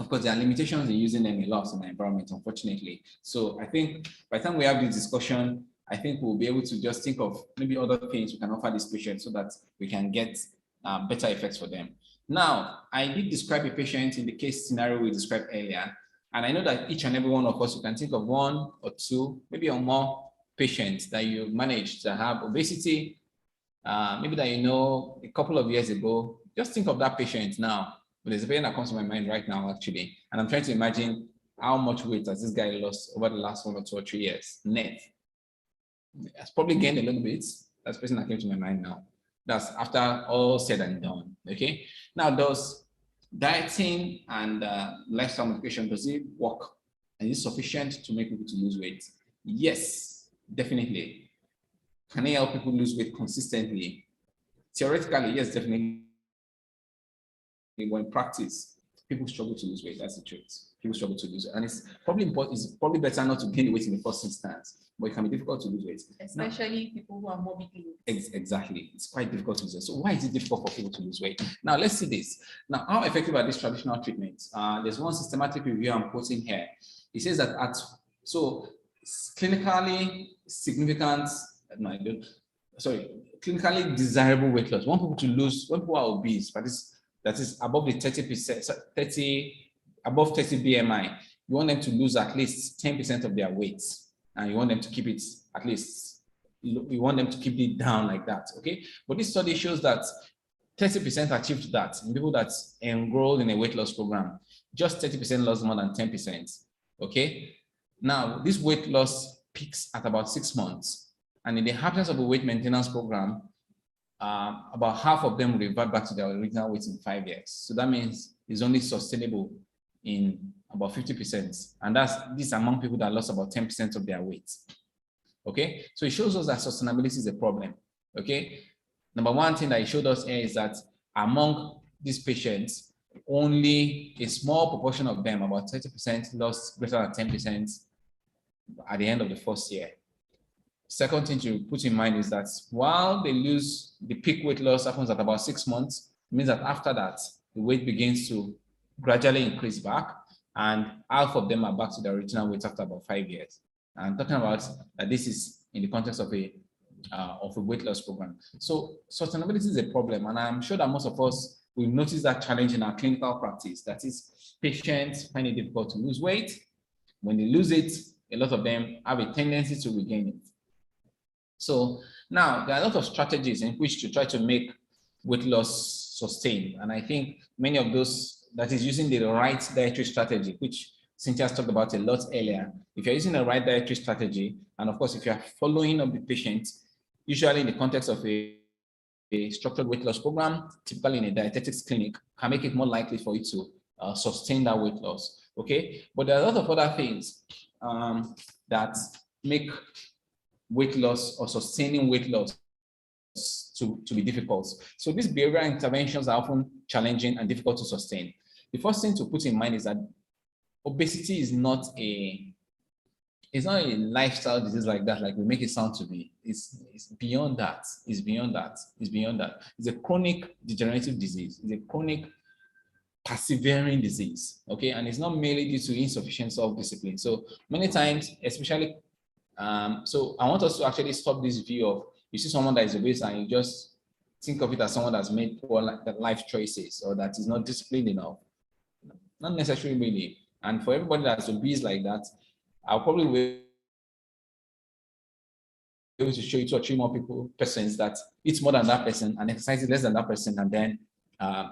S1: of course, there are limitations in using them a lot in the environment, unfortunately. So I think by the time we have this discussion, I think we'll be able to just think of maybe other things we can offer these patients so that we can get better effects for them. Now, I did describe a patient in the case scenario we described earlier, and I know that each and every one of us, you can think of one or two, maybe or more patients that you managed to have obesity, maybe that you know a couple of years ago. Just think of that patient now. But there's a patient that comes to my mind right now, actually, and I'm trying to imagine how much weight has this guy lost over the last 1 or 2 or 3 years, net. Has probably gained a little bit. That's the person that came to my mind now. That's after all said and done, okay? Now, does dieting and lifestyle modification, does it work? And is it sufficient to make people to lose weight? Yes, definitely. Can it help people lose weight consistently? Theoretically, yes, definitely. When in practice, people struggle to lose weight. That's the truth. People struggle to lose it. And it's probably better not to gain weight in the first instance, but it can be difficult to lose weight.
S2: Especially people who are morbidly obese.
S1: Exactly. It's quite difficult to lose weight. So why is it difficult for people to lose weight? Now, let's see this. Now, how effective are these traditional treatments? There's one systematic review I'm quoting here. It says that clinically significant, clinically desirable weight loss. Want people to lose, when people are obese, but that is above the 30%, above 30 BMI, you want them to lose at least 10% of their weight, and you want them to keep it at least, you want them to keep it down like that, okay? But this study shows that 30% achieved that in people that enrolled in a weight loss program. Just 30% lost more than 10%, okay? Now, this weight loss peaks at about 6 months, and in the absence of a weight maintenance program, about half of them will revert back to their original weight in 5 years. So that means it's only sustainable in about 50%. And this among people that lost about 10% of their weight. Okay, so it shows us that sustainability is a problem. Okay, number one thing that it showed us here is that among these patients, only a small proportion of them, about 30%, lost greater than 10% at the end of the first year. Second thing to put in mind is that while they lose, the peak weight loss happens at about 6 months, it means that after that, the weight begins to gradually increase back, and half of them are back to their original weight after about 5 years. I'm talking about that this is in the context of a weight loss program. So sustainability is a problem, and I'm sure that most of us will notice that challenge in our clinical practice. That is, patients find it difficult to lose weight. When they lose it, a lot of them have a tendency to regain it. So now there are a lot of strategies in which to try to make weight loss sustained. And I think many of those, that is using the right dietary strategy, which Cynthia talked about a lot earlier. If you're using the right dietary strategy, and of course, if you're following up the patient, usually in the context of a structured weight loss program, typically in a dietetics clinic, can make it more likely for you to sustain that weight loss. Okay, but there are a lot of other things that make weight loss or sustaining weight loss to be difficult. So these behavioral interventions are often challenging and difficult to sustain. The first thing to put in mind is that obesity is not a lifestyle disease like that, like we make it sound to be. It's beyond that. It's beyond that. It's beyond that. It's a chronic degenerative disease. It's a chronic persevering disease. Okay, and it's not merely due to insufficient self-discipline. So many times, especially, so I want us to actually stop this view of you see someone that is obese and you just think of it as someone that's made poor life choices or that is not disciplined enough. Not necessarily really. And for everybody that's obese like that, I'll probably be able to show you 2 or 3 more persons that eat more than that person and exercise less than that person, and then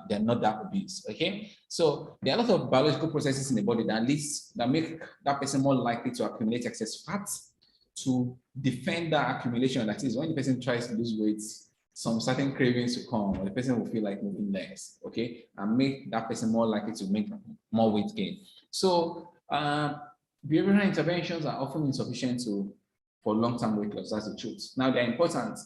S1: they're not that obese. Okay, so there are a lot of biological processes in the body that make that person more likely to accumulate excess fat to defend that accumulation. That is, when the person tries to lose weight, some certain cravings will come, or the person will feel like moving less. Okay, and make that person more likely to make more weight gain. So behavioral interventions are often insufficient for long-term weight loss. That's the truth. Now, they're important,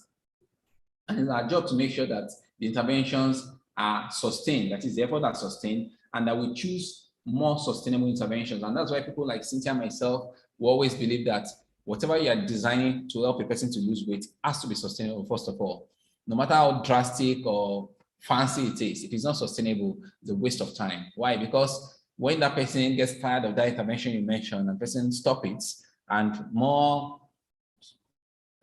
S1: and it's our job to make sure that the interventions are sustained, that is, the effort are sustained, and that we choose more sustainable interventions. And that's why people like Cynthia and myself will always believe that whatever you are designing to help a person to lose weight has to be sustainable, first of all. No matter how drastic or fancy it is, if it's not sustainable, it's a waste of time. Why? Because when that person gets tired of that intervention you mentioned, and the person stops it, and more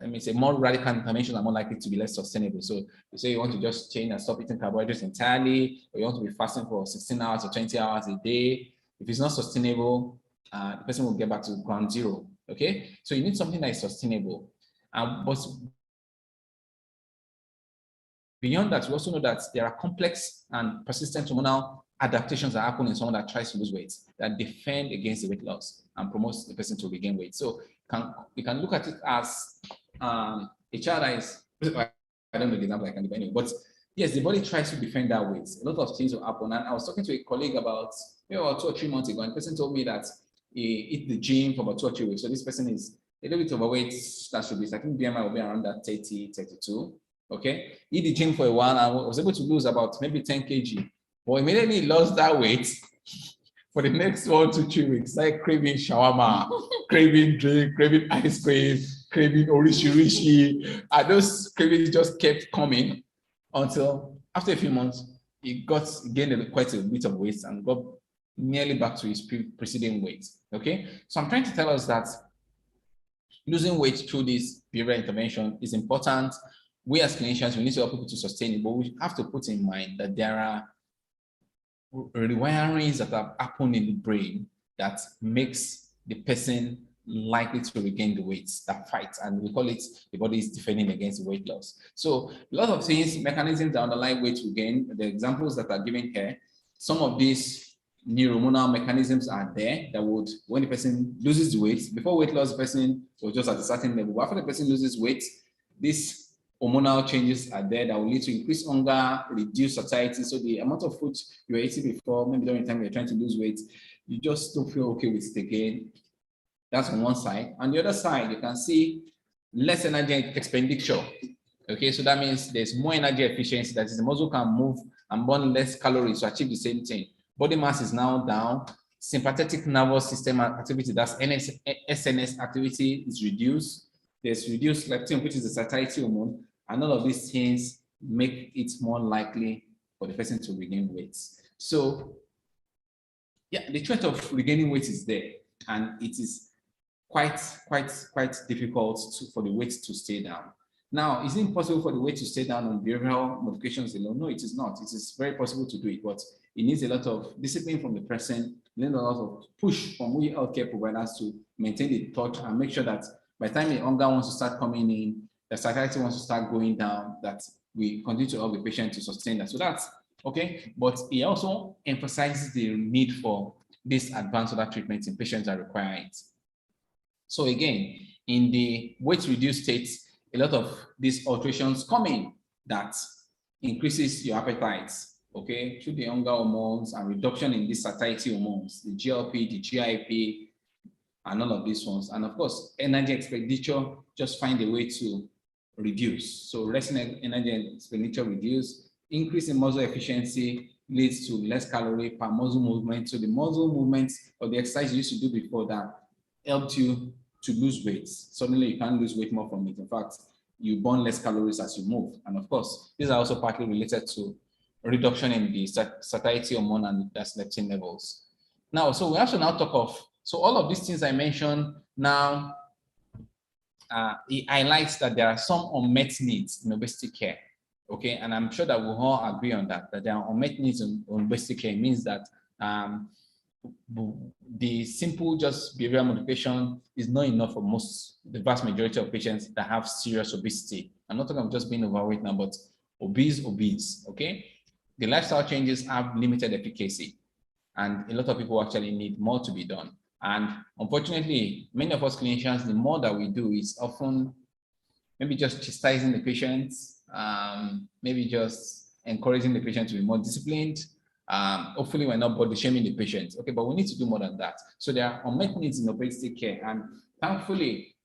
S1: radical interventions are more likely to be less sustainable. So you say you want to just change and stop eating carbohydrates entirely, or you want to be fasting for 16 hours or 20 hours a day. If it's not sustainable, the person will get back to ground zero. Okay, so you need something that is sustainable. But beyond that, we also know that there are complex and persistent hormonal adaptations that happen in someone that tries to lose weight that defend against the weight loss and promotes the person to regain weight. So we can look at it as a child that is, I don't know the example I can give anyway, but yes, the body tries to defend that weight. A lot of things will happen. And I was talking to a colleague about 2 or 3 months ago, and the person told me that he hit the gym for about 2 or 3 weeks. So this person is a little bit overweight. That should be, I think BMI will be around that 30, 32. Okay, he did the gym for a while and was able to lose about maybe 10 kg. But immediately he lost that weight, for the next 1 to 2 weeks, like craving shawarma, craving drink, craving ice cream, craving orishi, and those cravings just kept coming until after a few months, he gained quite a bit of weight and got nearly back to his preceding weight. Okay, so I'm trying to tell us that losing weight through this behavioral intervention is important. We as clinicians, we need to help people to sustain it, but we have to put in mind that there are rewirings that have happened in the brain that makes the person likely to regain the weight, that fight, and we call it the body is defending against weight loss. So a lot of things, mechanisms that underlie weight regain, the examples that are given here, some of these neurohormonal mechanisms are there that would, when the person loses the weight, before weight loss, the person was just at a certain level. After the person loses weight, these hormonal changes are there that will lead to increased hunger, reduced satiety. So the amount of food you were eating before, maybe during the time you're trying to lose weight, you just don't feel okay with it again. That's on one side. On the other side, you can see less energy expenditure. Okay, so that means there's more energy efficiency. That is, the muscle can move and burn less calories to achieve the same thing. Body mass is now down. Sympathetic nervous system activity, that's SNS activity, is reduced. There's reduced leptin, which is the satiety hormone, and all of these things make it more likely for the person to regain weight. So, yeah, the threat of regaining weight is there, and it is quite difficult for the weight to stay down. Now, is it impossible for the weight to stay down on behavioral modifications alone? No, it is not. It is very possible to do it, but it needs a lot of discipline from the person, a lot of push from we healthcare providers to maintain the thought and make sure that by the time the hunger wants to start coming in, the satiety wants to start going down, that we continue to help the patient to sustain that. So that's okay. But he also emphasizes the need for this advanced other treatments in patients that require it. So again, in the weight reduced states, a lot of these alterations come in that increases your appetite, okay, through the hunger hormones and reduction in the satiety hormones, the GLP, the GIP, and all of these ones. And of course, energy expenditure just find a way to reduce. So resting energy expenditure reduce, increase in muscle efficiency leads to less calorie per muscle movement. So the muscle movements or the exercise you used to do before that helped you to lose weight. Suddenly you can't lose weight more from it. In fact, you burn less calories as you move. And of course, these are also partly related to a reduction in the satiety hormone and the leptin levels. Now, so we have to now talk of, so all of these things I mentioned now, it highlights that there are some unmet needs in obesity care. Okay, and I'm sure that we'll all agree on that, that there are unmet needs in obesity care. It means that the simple just behavioral modification is not enough for the vast majority of patients that have serious obesity. I'm not talking about just being overweight now, but obese, okay? The lifestyle changes have limited efficacy, and a lot of people actually need more to be done. And unfortunately, many of us clinicians, the more that we do is often maybe just chastising the patients, maybe just encouraging the patient to be more disciplined. Hopefully we're not body shaming the patient, okay, but we need to do more than that. So there are unmet needs in obesity care, and thankfully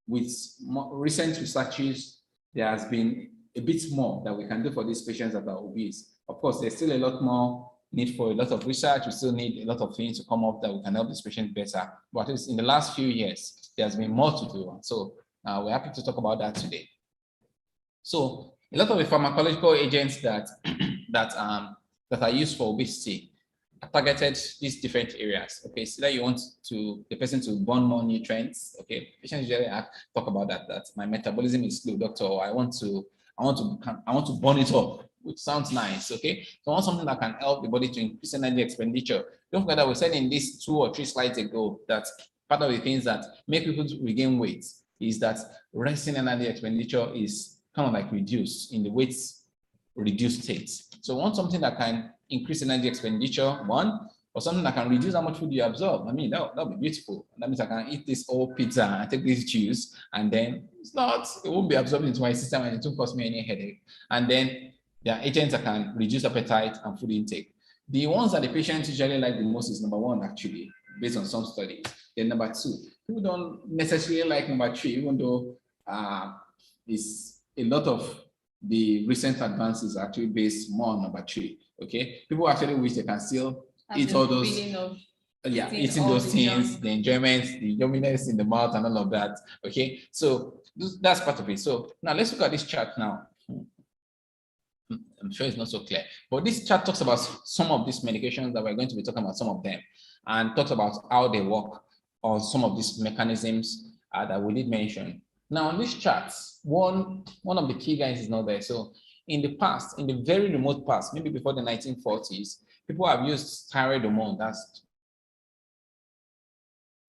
S1: with recent researches, there has been a bit more that we can do for these patients that are obese. Of course, there's still a lot more need for a lot of research. We still need a lot of things to come up that we can help these patients better. But at least in the last few years, there's been more to do. So we're happy to talk about that today. So a lot of the pharmacological agents that that are used for obesity are targeted these different areas. Okay, so that you want the person to burn more nutrients. Okay, patients usually talk about that my metabolism is slow, doctor, or I want to burn it up, which sounds nice. Okay, so I want something that can help the body to increase energy expenditure. Don't forget that we said in these 2 or 3 slides ago that part of the things that make people regain weight is that resting energy expenditure is kind of like reduced in the weight reduced state. So want something that can increase energy expenditure, one, or something that can reduce how much food you absorb. I mean, that would be beautiful. That means I can eat this whole pizza and take this juice, and then it won't be absorbed into my system and it won't cause me any headache. And then there are agents that can reduce appetite and food intake. The ones that the patients usually like the most is number 1, actually, based on some studies. Then number 2, people don't necessarily like number 3, even though it's a lot of the recent advances are actually based more on number 3. Okay, people actually wish they can still eat all those, eating those things, the enjoyment, the yumminess in the mouth, and all of that. Okay, so that's part of it. So now let's look at this chart now. I'm sure it's not so clear, but this chart talks about some of these medications that we're going to be talking about, some of them, and talks about how they work or some of these mechanisms that we did mention. Now on these charts, one of the key guys is not there. So in the past, in the very remote past, maybe before the 1940s, people have used thyroid hormone, that's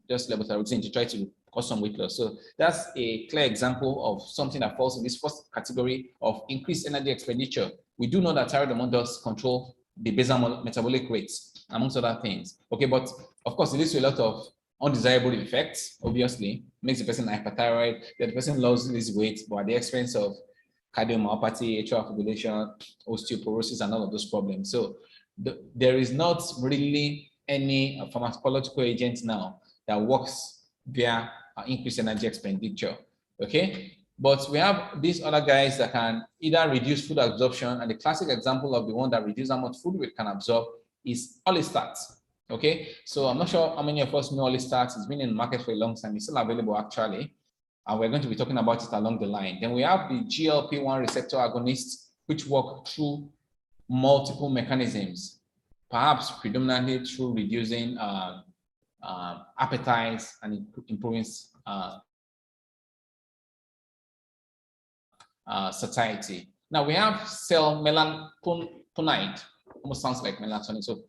S1: just levothyroxine, to try to cause some weight loss. So that's a clear example of something that falls in this first category of increased energy expenditure. We do know that thyroid hormone does control the basal metabolic rates, amongst other things. Okay, but of course, it leads to a lot of undesirable effects, obviously, makes the person hyperthyroid, the person loses weight, but at the expense of cardiomyopathy, atrial fibrillation, osteoporosis, and all of those problems. So there is not really any pharmacological agent now that works via increased energy expenditure, okay? But we have these other guys that can either reduce food absorption, and the classic example of the one that reduces how much food we can absorb is Orlistat, okay? So I'm not sure how many of us know Orlistat. It's been in the market for a long time. It's still available, actually. And we're going to be talking about it along the line. Then we have the GLP-1 receptor agonists, which work through multiple mechanisms, perhaps predominantly through reducing appetite and improving satiety. Now we have cell melatonin, almost sounds like melatonin. So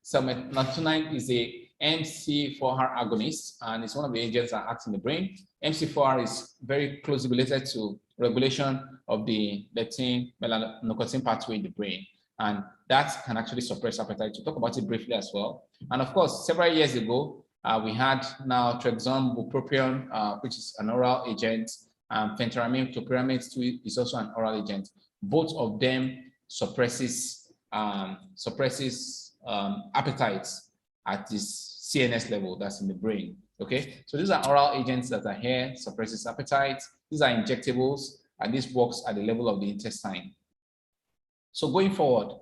S1: cell melatonin is a MC4R agonist, and it's one of the agents that acts in the brain. MC4R is very closely related to regulation of the leptin melanocortin pathway in the brain, and that can actually suppress appetite. We'll talk about it briefly as well. And of course, several years ago, we had now trexone bupropion, which is an oral agent. Phentermine topiramate is also an oral agent. Both of them suppresses appetite at this CNS level that's in the brain. Okay, so these are oral agents that are here, suppresses appetite. These are injectables, and this works at the level of the intestine. So going forward,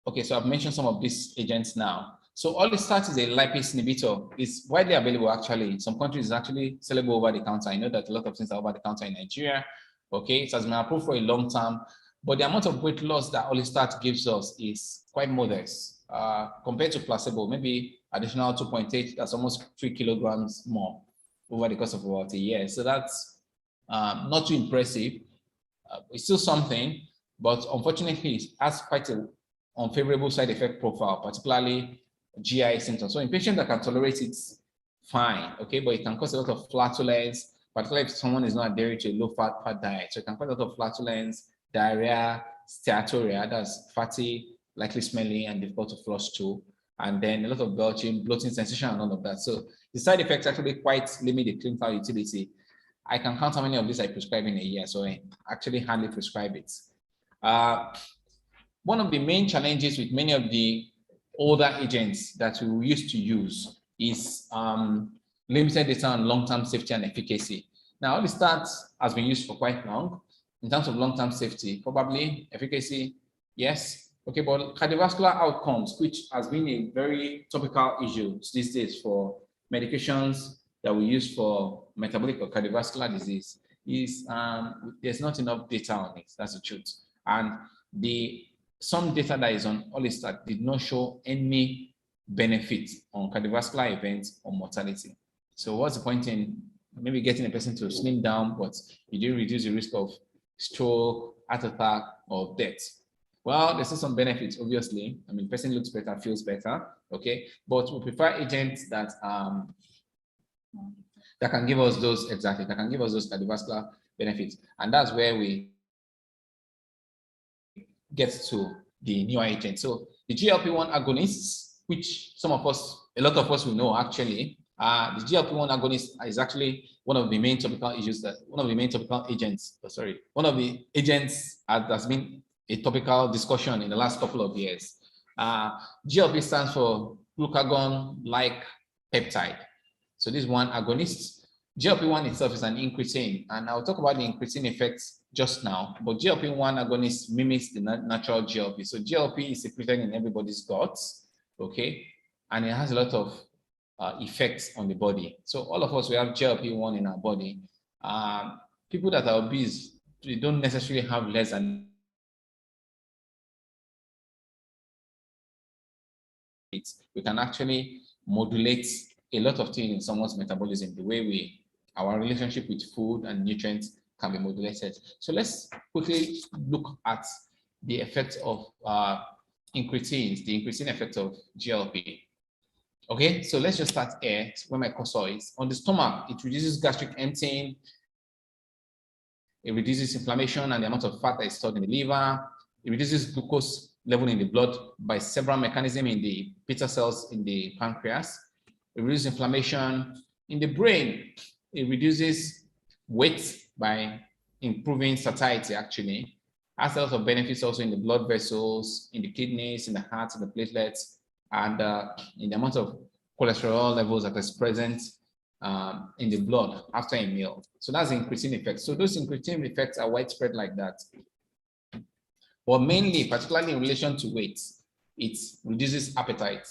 S1: okay, so I've mentioned some of these agents now. So Orlistat is a lipase inhibitor. It's widely available, actually. In some countries, it's actually sellable over the counter. I know that a lot of things are over the counter in Nigeria. Okay, it has been approved for a long time, but the amount of weight loss that Orlistat gives us is quite modest compared to placebo. Maybe additional 2.8, that's almost 3 kilograms more over the course of about a year. So that's not too impressive. It's still something, but unfortunately, it has quite a unfavorable side effect profile, particularly GI symptoms. So in patients that can tolerate it, fine, okay, but it can cause a lot of flatulence, particularly if someone is not adhering to a low-fat diet. So it can cause a lot of flatulence, diarrhea, steatorrhea, that's fatty, likely smelly, and difficult to flush too. And then a lot of belching, bloating sensation, and all of that. So the side effects actually quite limit the clinical utility. I can count how many of these I prescribe in a year, so I actually hardly prescribe it. One of the main challenges with many of the older agents that we used to use is limited data on long-term safety and efficacy. Now, all the stats has been used for quite long. In terms of long-term safety, probably efficacy, yes. Okay, but cardiovascular outcomes, which has been a very topical issue these days for medications that we use for metabolic or cardiovascular disease, is there's not enough data on it. That's the truth. And some data that is on Olistat did not show any benefit on cardiovascular events or mortality. So what's the point in maybe getting a person to slim down, but you didn't reduce the risk of stroke, heart attack, or death? Well, there's still some benefits, obviously. I mean, person looks better, feels better, okay? But we prefer agents that that can give us those, exactly, that can give us those cardiovascular benefits. And that's where we get to the newer agents. So the GLP-1 agonists, which a lot of us will know actually, the GLP-1 agonist is actually one of the main topical agents that's been a topical discussion in the last couple of years. GLP stands for glucagon-like peptide. So this one agonist. GLP-1 itself is an incretin, and I'll talk about the incretin effects just now, but GLP-1 agonist mimics the natural GLP. So GLP is secreted in everybody's guts, okay? And it has a lot of effects on the body. So all of us, we have GLP-1 in our body. People that are obese, they don't necessarily have less than it. We can actually modulate a lot of things in someone's metabolism, the way our relationship with food and nutrients can be modulated. So let's quickly look at the effects of incretins, the incretin effect of GLP. Okay, so let's just start here where my cursor is. On the stomach, it reduces gastric emptying, it reduces inflammation and the amount of fat that is stored in the liver, it reduces glucose level in the blood by several mechanisms in the beta cells in the pancreas, it reduces inflammation in the brain, it reduces weight by improving satiety actually, has a lot of benefits also in the blood vessels, in the kidneys, in the heart, in the platelets, and in the amount of cholesterol levels that is present in the blood after a meal. So that's the incretin effect. So those incretin effects are widespread like that. But mainly, particularly in relation to weight, it reduces appetite.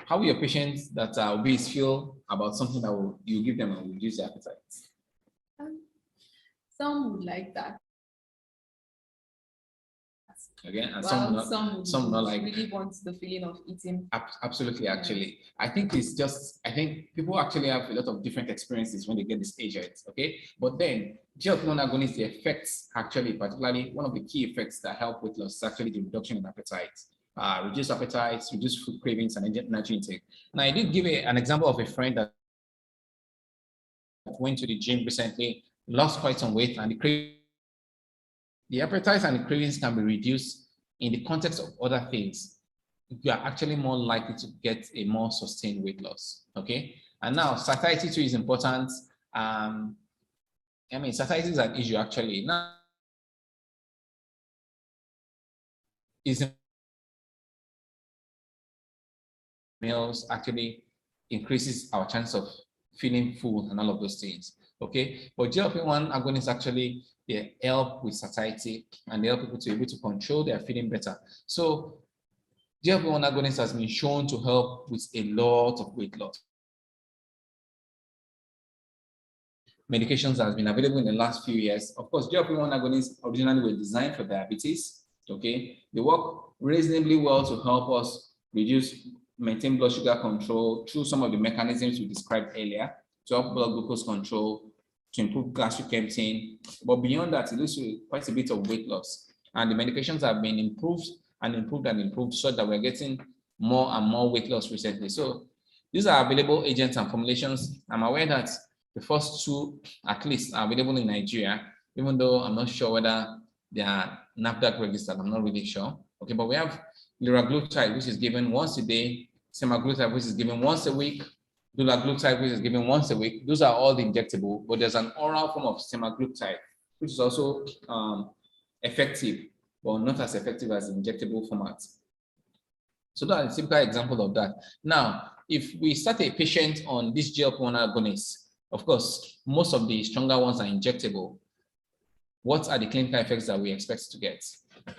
S1: How will your patients that are obese feel about something that you give them and will reduce their appetite?
S2: Some would like that.
S1: Again, and
S2: well,
S1: some not like
S2: really want the feeling of eating.
S1: Absolutely, actually. I think it's just, I think people actually have a lot of different experiences when they get this agent, okay? But then GLP-1 agonist, the effects actually, particularly one of the key effects that help weight loss is actually the reduction in appetite. Reduce appetite, reduce food cravings, and energy intake. Now, I did give an example of a friend that went to the gym recently, lost quite some weight, and the appetite and the cravings can be reduced in the context of other things. You are actually more likely to get a more sustained weight loss, okay? And now, satiety too is important. I mean, satiety is an issue actually. Now, meals actually increases our chance of feeling full and all of those things, okay? But GLP-1 agonists actually, they help with satiety and they help people to be able to control their feeling better. So GLP-1 agonist has been shown to help with a lot of weight loss. Medications that have been available in the last few years. Of course, GLP-1 agonists originally were designed for diabetes, okay? They work reasonably well to help us maintain blood sugar control through some of the mechanisms we described earlier, to help blood glucose control, to improve gastric emptying. But beyond that, it leads to quite a bit of weight loss. And the medications have been improved and improved so that we're getting more and more weight loss recently. So these are available agents and formulations. I'm aware that the first two, at least, are available in Nigeria, even though I'm not sure whether they are NAFDAC registered. I'm not really sure. Okay, but we have liraglutide, which is given once a day, semaglutide, which is given once a week, dulaglutide, which is given once a week. Those are all injectable, but there's an oral form of semaglutide, which is also effective, but not as effective as injectable formats. So that's a typical example of that. Now, if we start a patient on this GLP-1 agonist, of course, most of the stronger ones are injectable. What are the clinical effects that we expect to get?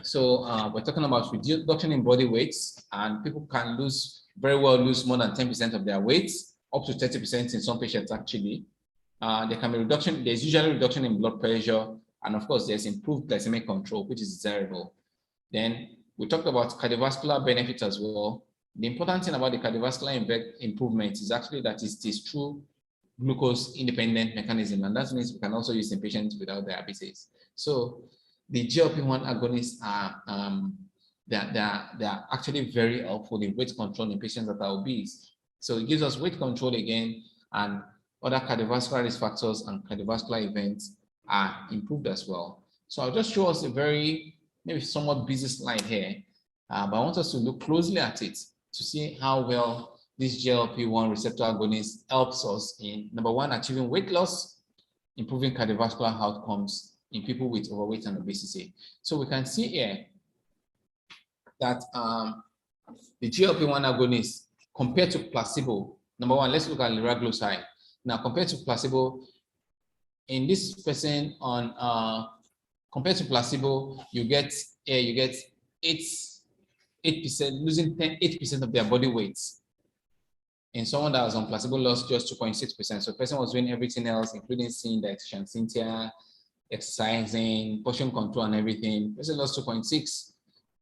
S1: So we're talking about reduction in body weight, and people can very well lose more than 10% of their weight, up to 30% in some patients actually. There can be reduction, there's usually reduction in blood pressure, and of course, there's improved glycemic control, which is desirable. Then we talked about cardiovascular benefits as well. The important thing about the cardiovascular improvement is actually that it is true glucose independent mechanism, and that means we can also use in patients without diabetes. So the GLP-1 agonists are they are actually very helpful in weight control in patients that are obese. So it gives us weight control again, and other cardiovascular risk factors and cardiovascular events are improved as well. So I'll just show us a very maybe somewhat busy slide here, but I want us to look closely at it to see how well this GLP-1 receptor agonist helps us in, number one, achieving weight loss, improving cardiovascular outcomes in people with overweight and obesity. So we can see here that the GLP-1 agonist compared to placebo, number one, let's look at liraglutide. Now, compared to placebo, in this person on compared to placebo, you get 8%, losing 8% of their body weight. In someone that was on placebo, lost just 2.6%. So the person was doing everything else, including seeing dietitian Cynthia, exercising, portion control, and everything. The person lost 2.6,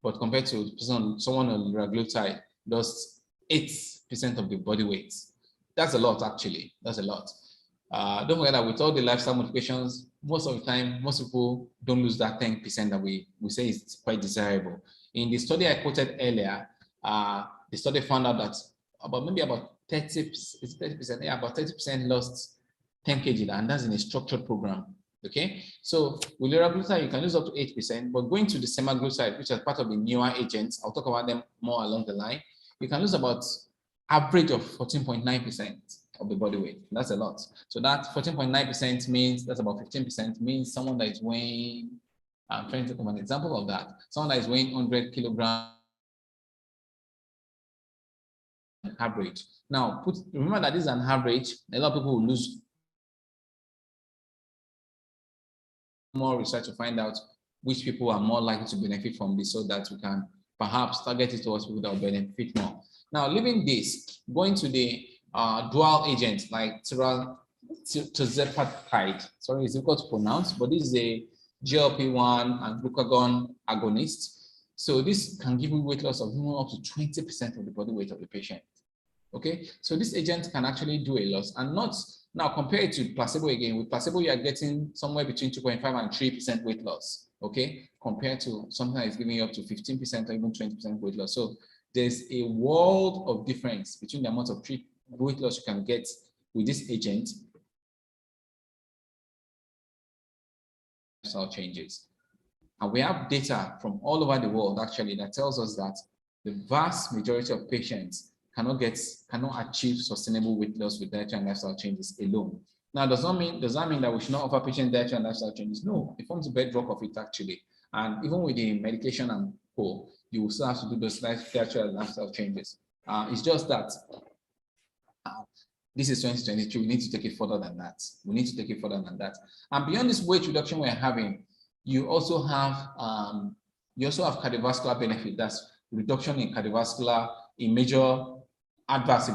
S1: but compared to someone on liraglutide, lost 8% of the body weight. That's a lot, actually. That's a lot. Don't forget that with all the lifestyle modifications, most of the time, most people don't lose that 10% that we say is quite desirable. In the study I quoted earlier, the study found out that about 30%, yeah, about 30% lost 10 kg, and that's in a structured program. Okay, so with liraglutide, you can lose up to 8%, but going to the semaglutide, which is part of the newer agents, I'll talk about them more along the line, you can lose about average of 14.9% of the body weight. That's a lot. So that 14.9% means that's about 15%, means someone that is weighing, I'm trying to come an example of that, someone that is weighing 100 kilograms average. Now, remember that this is an average. A lot of people will lose more research to find out which people are more likely to benefit from this, so that we can perhaps target it towards people that will benefit more. Now, leaving this, going to the dual agents like tirzepatide. Sorry, it's difficult to pronounce, but this is a GLP-1 and glucagon agonist. So this can give you weight loss of up to 20% of the body weight of the patient. Okay, so this agent can actually do a loss, and not now compared to placebo again. With placebo, you are getting somewhere between 2.5 and 3% weight loss. Okay, compared to something that is giving you up to 15% or even 20% weight loss. So there's a world of difference between the amount of weight loss you can get with this agent. Lifestyle changes, and we have data from all over the world actually that tells us that the vast majority of patients cannot achieve sustainable weight loss with dietary and lifestyle changes alone. Now, does that mean that we should not offer patients dietary and lifestyle changes? No, it forms a bedrock of it actually. And even with the medication and co, you will still have to do those dietary and lifestyle changes. It's just that this is 2022. We need to take it further than that. And beyond this weight reduction we're having, you also have cardiovascular benefit. That's reduction in major adverse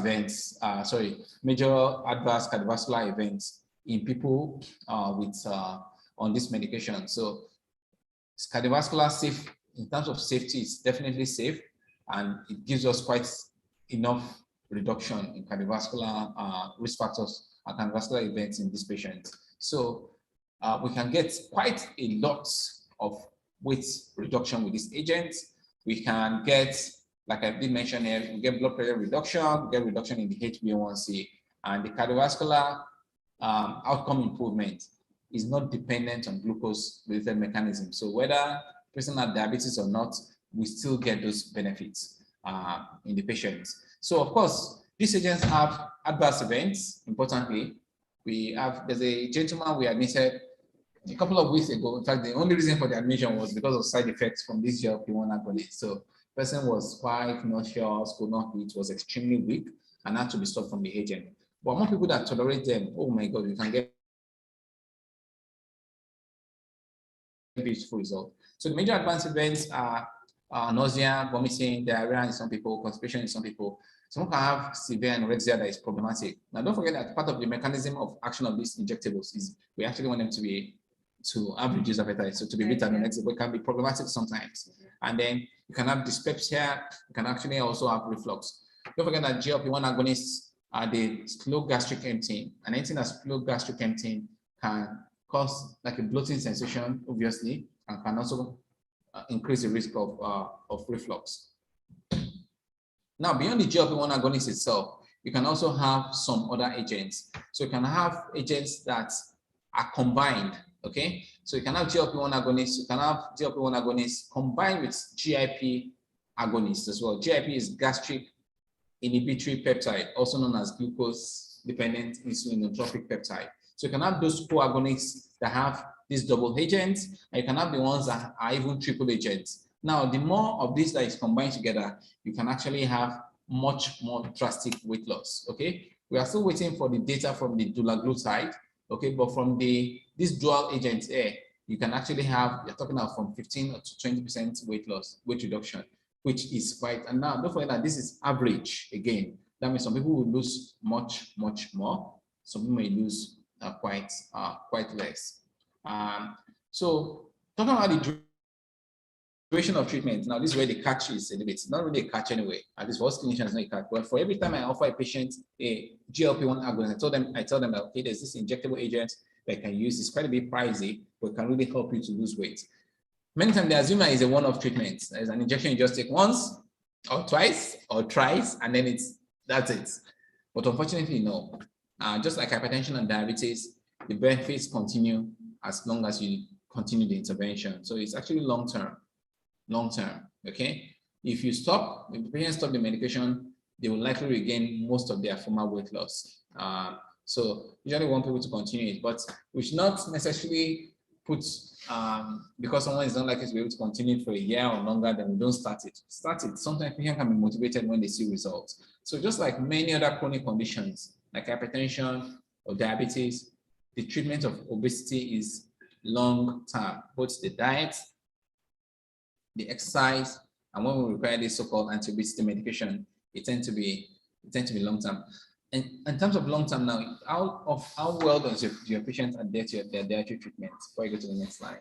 S1: cardiovascular events in people on this medication. So it's cardiovascular safe. In terms of safety, it's definitely safe, and it gives us quite enough reduction in cardiovascular risk factors and cardiovascular events in this patient. So we can get quite a lot of weight reduction with this agent. we can get, like I did mention here, we get blood pressure reduction, we get reduction in the HbA1c, and the cardiovascular outcome improvement is not dependent on glucose-related mechanism. So whether person has diabetes or not, we still get those benefits in the patients. So of course, these agents have adverse events. Importantly, there's a gentleman we admitted a couple of weeks ago. In fact, the only reason for the admission was because of side effects from this GLP-1 agonist. So person was quite nauseous, could not eat, was extremely weak, and had to be stopped from the agent. But among people that tolerate them, oh my God, you can get a beautiful result. So the major adverse events are nausea, vomiting, diarrhea in some people, constipation in some people. Some can have severe anorexia that is problematic. Now, don't forget that part of the mechanism of action of these injectables is we actually want them to have reduced appetite, so to be beta anorexic, but it can be problematic sometimes. And then you can have dyspepsia. You can actually also have reflux. Don't forget that GLP-1 agonists are the slow gastric emptying, and anything that's slow gastric emptying can cause like a bloating sensation, obviously, and can also increase the risk of reflux. Now, beyond the GLP-1 agonist itself, you can also have some other agents. So you can have agents that are combined, okay? So you can have GLP-1 agonists, you can have GLP-1 agonists combined with GIP agonists as well. GIP is gastric inhibitory peptide, also known as glucose-dependent insulinotropic peptide. So you can have those co-agonists that have these double agents, and you can have the ones that are even triple agents. Now, the more of this that is combined together, you can actually have much more drastic weight loss, okay? We are still waiting for the data from the dulaglutide, okay? But from these dual agents here, you can actually have, you're talking about from 15 to 20% weight loss, weight reduction, which is quite, and now don't forget that this is average again. That means some people will lose much, much more. Some people may lose quite less. So talking about the duration of treatment, now this is where the catch is a little bit. It's not really a catch anyway. At least for us clinicians, it's not a catch. But for every time I offer a patient a GLP-1 agonist, I tell them that okay, there's this injectable agent that I can use. It's quite a bit pricey, but it can really help you to lose weight. Many times they assume that it's a one-off treatment. There's an injection you just take once or twice or thrice, and then that's it. But unfortunately, no. Just like hypertension and diabetes, the benefits continue as long as you continue the intervention. So it's actually long-term, okay? If the patient stop the medication, they will likely regain most of their former weight loss. So usually want people to continue it, but we should not necessarily put, because someone is not likely to be able to continue it for a year or longer, then we don't start it. Start it. Sometimes people can be motivated when they see results. So just like many other chronic conditions, like hypertension or diabetes, the treatment of obesity is long-term. Both the diet, the exercise, and when we require this so-called anti-obesity medication, it tends to be long-term. And in terms of long-term now, how well does your patient adhere to their dietary treatment? Before you go to the next slide.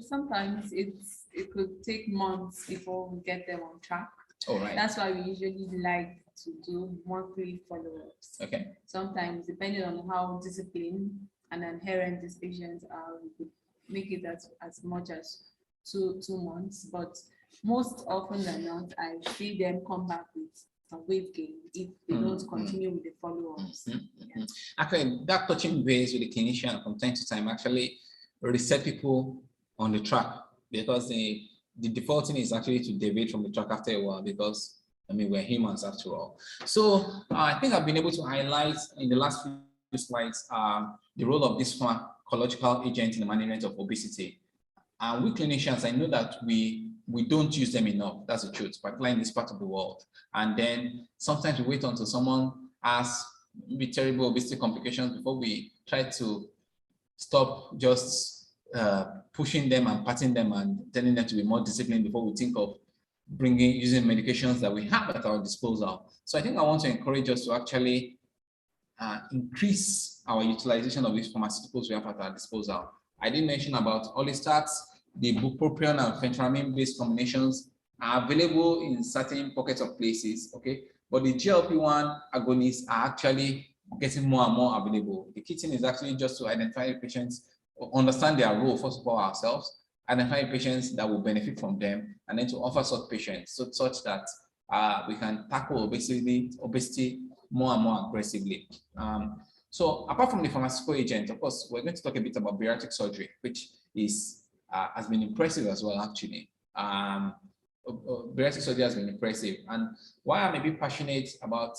S2: Sometimes it could take months before we get them on track.
S1: All right.
S2: That's why we usually like to do monthly follow-ups.
S1: Okay.
S2: Sometimes, depending on how disciplined and adherent these patients are, we could make it as much as two months. But most often than not, I see them come back with a weight gain if they don't continue with the follow-ups. Yeah.
S1: Actually, that touching base with the clinician from time to time actually reset people on the track, because the default thing is actually to deviate from the track after a while, because I mean, we're humans after all. So I think I've been able to highlight in the last few slides the role of this pharmacological agent in the management of obesity. We clinicians, I know that we don't use them enough. That's the truth, particularly in this part of the world. And then sometimes we wait until someone has maybe terrible obesity complications before we try to stop just pushing them and patting them and telling them to be more disciplined before we think of using medications that we have at our disposal. So I think I want to encourage us to actually increase our utilization of these pharmaceuticals we have at our disposal. I did mention about orlistats, the bupropion and phentermine-based combinations are available in certain pockets of places, okay? But the GLP-1 agonists are actually getting more and more available. The key thing is actually just to identify patients, understand their role, first of all, ourselves, identify patients that will benefit from them, and then to offer such patients such that we can tackle obesity more and more aggressively. So apart from the pharmaceutical agent, of course, we're going to talk a bit about bariatric surgery, which has been impressive as well, actually. Bariatric surgery has been impressive. And why I'm a bit passionate about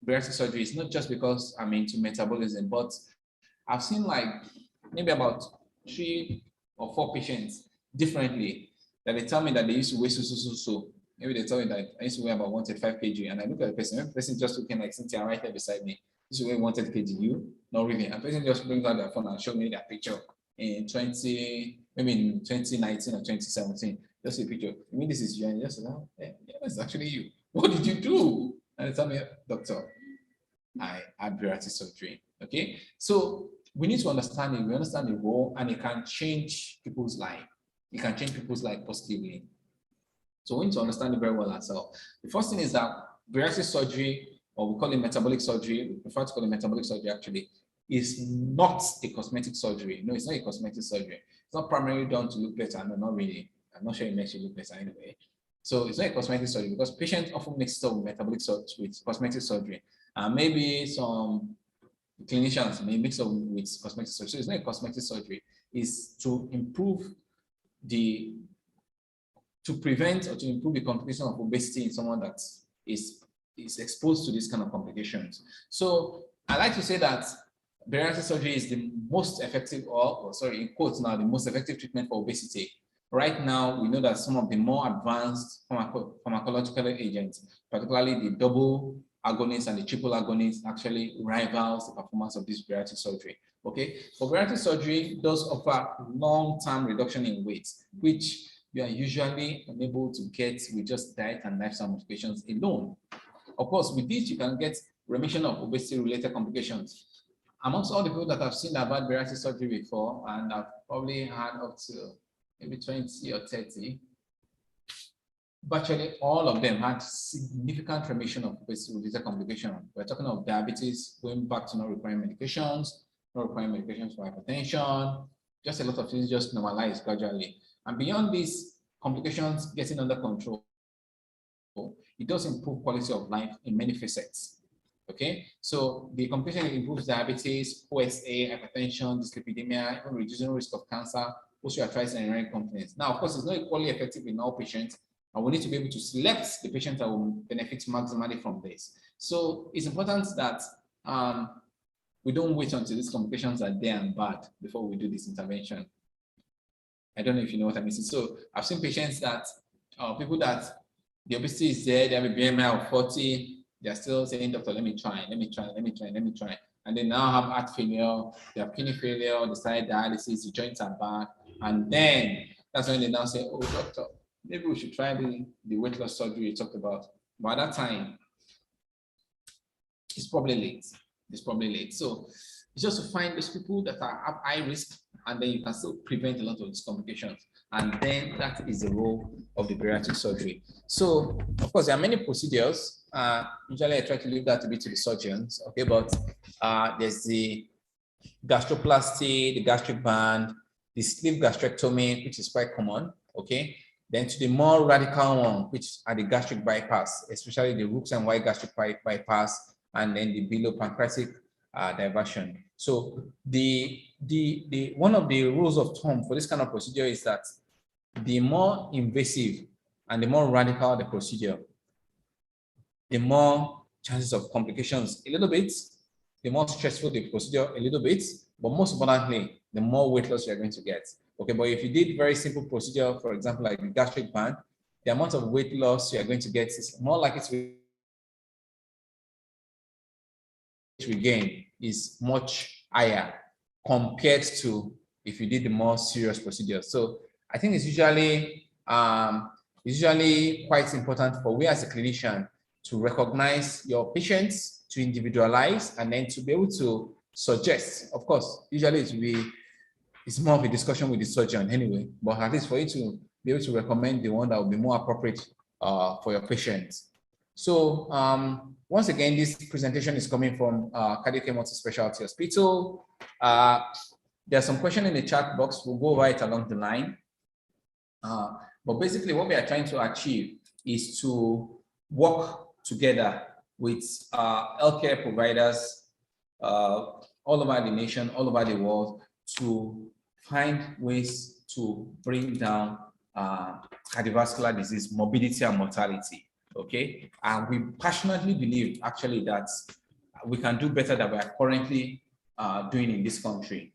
S1: bariatric surgery is not just because I'm into metabolism, but I've seen like maybe about 3 or 4 patients differently that they tell me that they used to weigh so. Maybe they tell me that I used to weigh about 135 kg, and I look at the person just looking like Cynthia right there beside me. This is weigh 130 kg, you? Not really. And the person just brings out their phone and show me their picture in 2019 or 2017. Just a picture. I mean, this is you, and just yeah, it's actually you. What did you do? And they tell me, doctor, I had bariatric surgery. Okay, so we need to understand it. We understand the role, and it can change people's life. It can change people's life positively. So we need to understand it very well ourselves. The first thing is that bariatric surgery, or we call it metabolic surgery, we prefer to call it metabolic surgery actually, is not a cosmetic surgery. No, it's not a cosmetic surgery. It's not primarily done to look better. No, not really. I'm not sure it makes you look better anyway. So it's not a cosmetic surgery because patients often mix up with metabolic surgery with cosmetic surgery. Maybe some clinicians may mix up with cosmetic surgery. So it's not a cosmetic surgery. It's to prevent or to improve the complication of obesity in someone that is exposed to this kind of complications. So I like to say that bariatric surgery is the most effective, in quotes now, the most effective treatment for obesity. Right now, we know that some of the more advanced pharmacological agents, particularly the double agonists and the triple agonists, actually rivals the performance of this bariatric surgery. Okay, so bariatric surgery does offer long-term reduction in weight, which you are usually unable to get with just diet and lifestyle modifications alone. Of course, with this, you can get remission of obesity-related complications. Amongst all the people that I've seen that have had bariatric surgery before, and I've probably had up to maybe 20 or 30, virtually all of them had significant remission of obesity-related complications. We're talking of diabetes, going back to not requiring medications for hypertension, just a lot of things just normalize gradually. And beyond these complications getting under control, it does improve quality of life in many facets. Okay, so the complication improves diabetes, OSA, hypertension, dyslipidemia, even reducing risk of cancer, osteoarthritis, and urinary incontinence. Now, of course, it's not equally effective in all patients, and we need to be able to select the patient that will benefit maximally from this. So it's important that we don't wait until these complications are there and bad before we do this intervention. I don't know if you know what I mean. So I've seen patients that, people that the obesity is there, they have a BMI of 40, they're still saying, doctor, let me try. And they now have heart failure, they have kidney failure, they started dialysis, the joints are bad. And then that's when they now say, oh, doctor, maybe we should try the weight loss surgery you talked about. By that time, it's probably late. So it's just to find those people that have high risk, and then you can still prevent a lot of these complications. And then that is the role of the bariatric surgery. So, of course, there are many procedures. Usually I try to leave that a bit to the surgeons, okay? But there's the gastroplasty, the gastric band, the sleeve gastrectomy, which is quite common, okay? Then to the more radical one, which are the gastric bypass, especially the Rooks and White gastric bypass, and then the below-pancreatic diversion. So one of the rules of thumb for this kind of procedure is that the more invasive and the more radical the procedure, the more chances of complications a little bit, the more stressful the procedure a little bit, but most importantly, the more weight loss you're going to get. Okay, but if you did very simple procedure, for example, like the gastric band, the amount of weight loss you're going to get is more likely to regain is much higher compared to if you did the more serious procedure. So I think it's usually quite important for we as a clinician to recognize your patients, to individualize, and then to be able to suggest. Of course, usually it's more of a discussion with the surgeon anyway, but at least for you to be able to recommend the one that will be more appropriate for your patients. So once again, this presentation is coming from Cardiocare Multi-Specialty Hospital. There's some question in the chat box. We'll go over it along the line. But basically what we are trying to achieve is to work together with healthcare providers all over the nation, all over the world, to find ways to bring down cardiovascular disease, morbidity and mortality, okay? And we passionately believe actually that we can do better than we are currently doing in this country.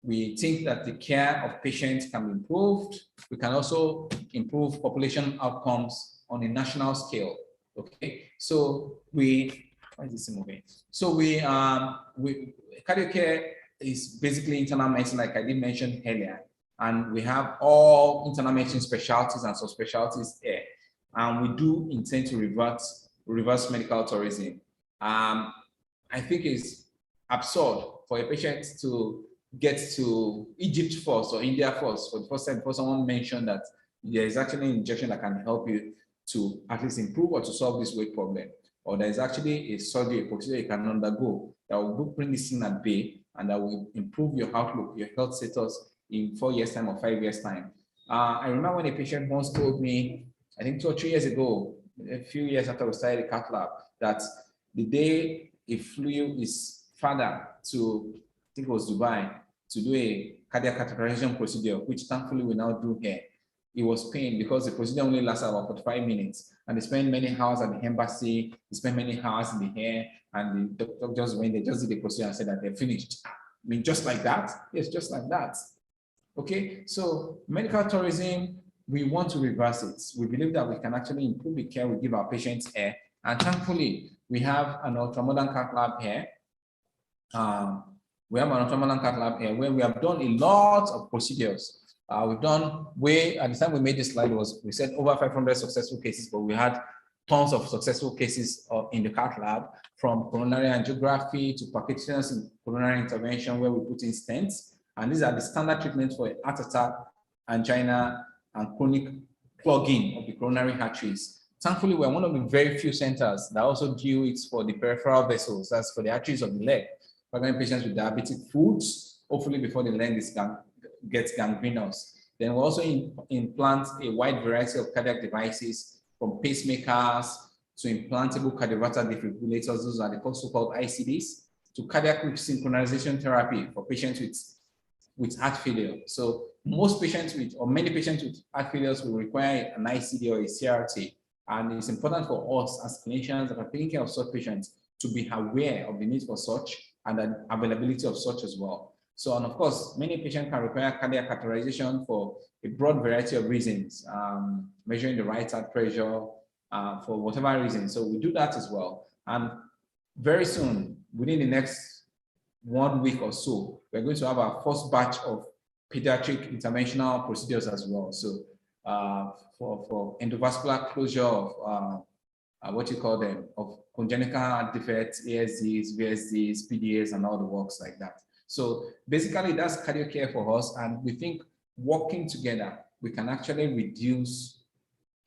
S1: We think that the care of patients can be improved. We can also improve population outcomes on a national scale. Okay, so why is this moving? So Cardiocare is basically internal medicine, like I did mention earlier, and we have all internal medicine specialties and subspecialties here. And we do intend to reverse medical tourism. I think it's absurd for a patient to get to Egypt first or India first for the first time before someone mentioned that there is actually an injection that can help you to at least improve or to solve this weight problem, or there is actually a surgery, a procedure you can undergo that will bring this thing at bay and that will improve your outlook, your health status in 4 years' time or 5 years' time. I remember when a patient once told me, I think 2 or 3 years ago, a few years after we started the cath lab, that the day he flew his father to, I think it was Dubai, to do a cardiac catheterization procedure, which thankfully we now do here. It was pain because the procedure only lasted about 45 minutes, and they spent many hours at the embassy, they spent many hours in the air, and the doctor just went, they just did the procedure and said that they're finished. I mean, just like that? Yes, just like that. Okay, so medical tourism, we want to reverse it. We believe that we can actually improve the care we give our patients here, and thankfully, we have an ultramodern cath lab here. We have an ultramodern cath lab here where we have done a lot of procedures. We've done at the time we made this slide we said over 500 successful cases, but we had tons of successful cases in the cath lab, from coronary angiography to practitioners in coronary intervention where we put in stents. And these are the standard treatments for heart attack, angina, and chronic clogging of the coronary arteries. Thankfully, we're one of the very few centers that also do it for the peripheral vessels, that's for the arteries of the leg. Pregnant patients with diabetic foods, hopefully before the leg gets gangrenous. Then we also implant a wide variety of cardiac devices, from pacemakers to implantable cardiovascular defibrillators, those are the so-called ICDs, to cardiac synchronization therapy for patients with heart failure. So most patients many patients with heart failures will require an ICD or a CRT. And it's important for us as clinicians that are taking care of such patients to be aware of the need for such and the availability of such as well. So, and of course, many patients can require cardiac catheterization for a broad variety of reasons, measuring the right heart pressure for whatever reason. So we do that as well. And very soon, within the next 1 week or so, we're going to have our first batch of pediatric interventional procedures as well. So for endovascular closure of of congenital heart defects, ASDs, VSDs, PDAs, and all the works like that. So basically that's Cardiocare for us, and we think working together, we can actually reduce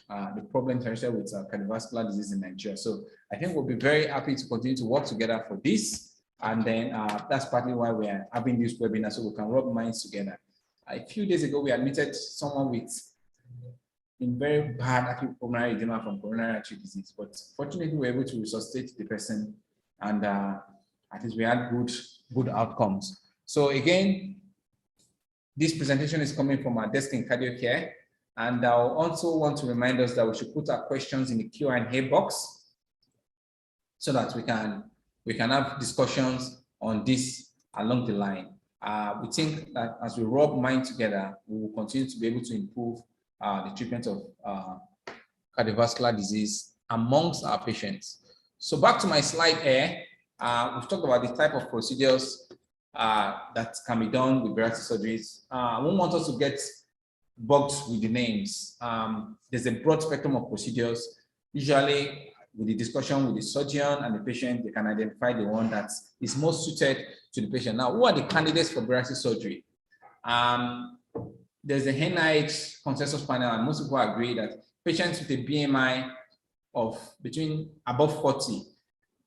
S1: the problems associated with cardiovascular disease in Nigeria. So I think we'll be very happy to continue to work together for this, and then that's partly why we are having this webinar, so we can rub minds together. A few days ago, we admitted someone with very bad acute pulmonary edema from coronary artery disease, but fortunately we were able to resuscitate the person, and at least we had good outcomes. So again, this presentation is coming from our desk in Cardiocare, and I also want to remind us that we should put our questions in the Q&A box so that we can have discussions on this along the line. We think that as we rub mind together, we will continue to be able to improve the treatment of cardiovascular disease amongst our patients. So back to my slide here, we've talked about the type of procedures that can be done with bariatric surgeries. I won't want us to get bogged with the names. There's a broad spectrum of procedures. Usually with the discussion with the surgeon and the patient, they can identify the one that is most suited to the patient. Now, who are the candidates for bariatric surgery? There's a NIH consensus panel, and most people agree that patients with a BMI of above 40,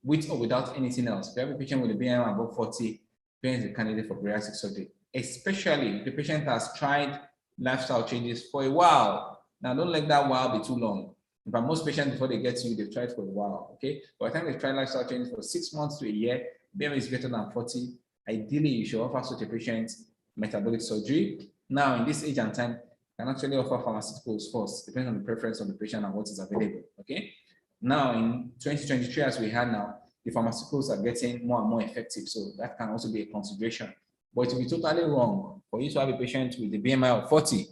S1: with or without anything else, if you have a patient with a BMI above 40, patient is a candidate for bariatric surgery, especially if the patient has tried lifestyle changes for a while. Now, don't let that while be too long. But most patients, before they get to you, they've tried for a while, okay? By the time they've tried lifestyle changes for 6 months to a year, BMI is greater than 40, ideally, you should offer such a patient metabolic surgery. Now, in this age and time, you can actually offer pharmaceuticals first, depending on the preference of the patient and what is available, okay? Now, in 2023, as we had now, the pharmaceuticals are getting more and more effective, so that can also be a consideration. But it will be totally wrong for you to have a patient with a BMI of 40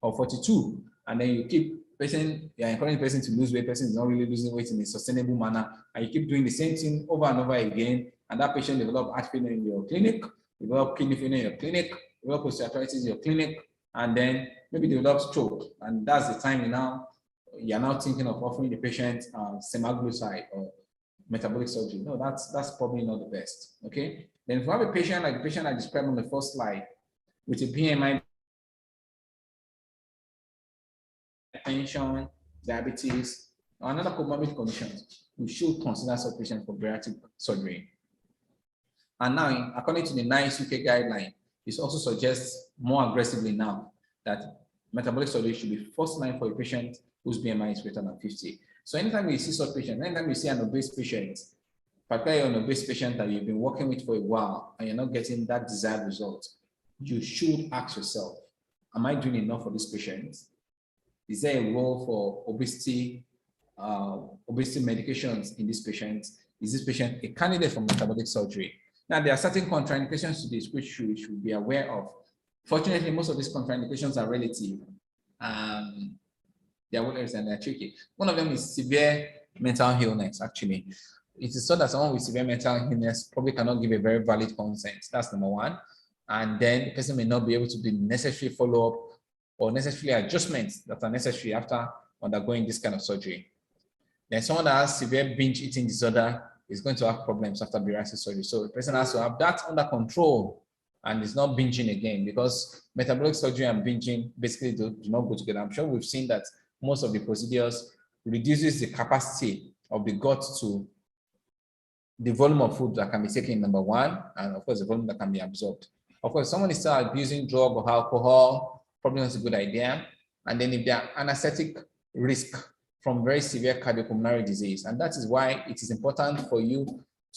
S1: or 42, and then you keep you're encouraging the person to lose weight, person is not really losing weight in a sustainable manner, and you keep doing the same thing over and over again, and that patient develop heart failure in your clinic, develop kidney failure in your clinic, develop osteoarthritis in your clinic, and then maybe develop stroke, and that's the time you're now thinking of offering the patient semaglutide or metabolic surgery. No, that's probably not the best. Okay. Then if you have a patient like the patient I described on the first slide with a BMI, hypertension, diabetes, or another comorbid conditions, we should consider such patients for bariatric surgery. And now, according to the NICE UK guideline, it also suggests more aggressively now that metabolic surgery should be first line for a patient whose BMI is greater than 50. So anytime you see such patient, anytime you see an obese patient, particularly an obese patient that you've been working with for a while and you're not getting that desired result, you should ask yourself, am I doing enough for this patient? Is there a role for obesity medications in this patient? Is this patient a candidate for metabolic surgery? Now, there are certain contraindications to this which you should be aware of. Fortunately, most of these contraindications are relative. They are what and they're tricky. One of them is severe mental illness, actually. It is so that someone with severe mental illness probably cannot give a very valid consent. That's number one. And then the person may not be able to do necessary follow-up or necessary adjustments that are necessary after undergoing this kind of surgery. Then someone that has severe binge eating disorder is going to have problems after bariatric surgery. So the person has to have that under control and is not binging again, because metabolic surgery and binging basically do not go together. I'm sure we've seen that most of the procedures reduces the capacity of the gut to the volume of food that can be taken, number one, and of course the volume that can be absorbed. Of course, someone is still abusing drug or alcohol, probably not a good idea. And then if they are anesthetic risk from very severe cardiopulmonary disease, and that is why it is important for you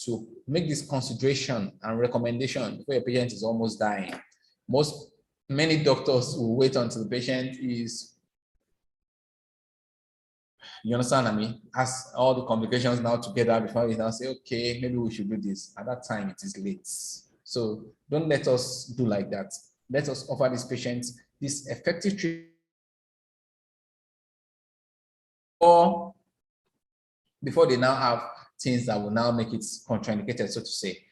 S1: to make this consideration and recommendation before your patient is almost dying. Many doctors will wait until the patient is, you understand what I mean, has all the complications now together before you now say, okay, maybe we should do this. At that time, it is late. So don't let us do like that. Let us offer these patients this effective treatment or before they now have things that will now make it contraindicated, so to say.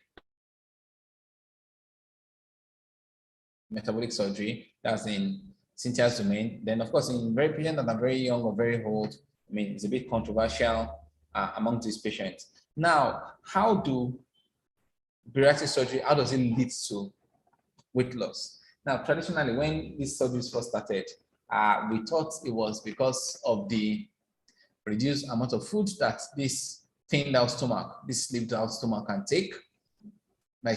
S1: Metabolic surgery, that's in Cynthia's domain. Then, of course, in very patients that are very young or very old, I mean, it's a bit controversial among these patients. Now, how do bariatric surgery, how does it lead to weight loss? Now, traditionally, when these surgeries first started, we thought it was because of the reduced amount of food that this thinned out stomach, this slimmed out stomach can take, by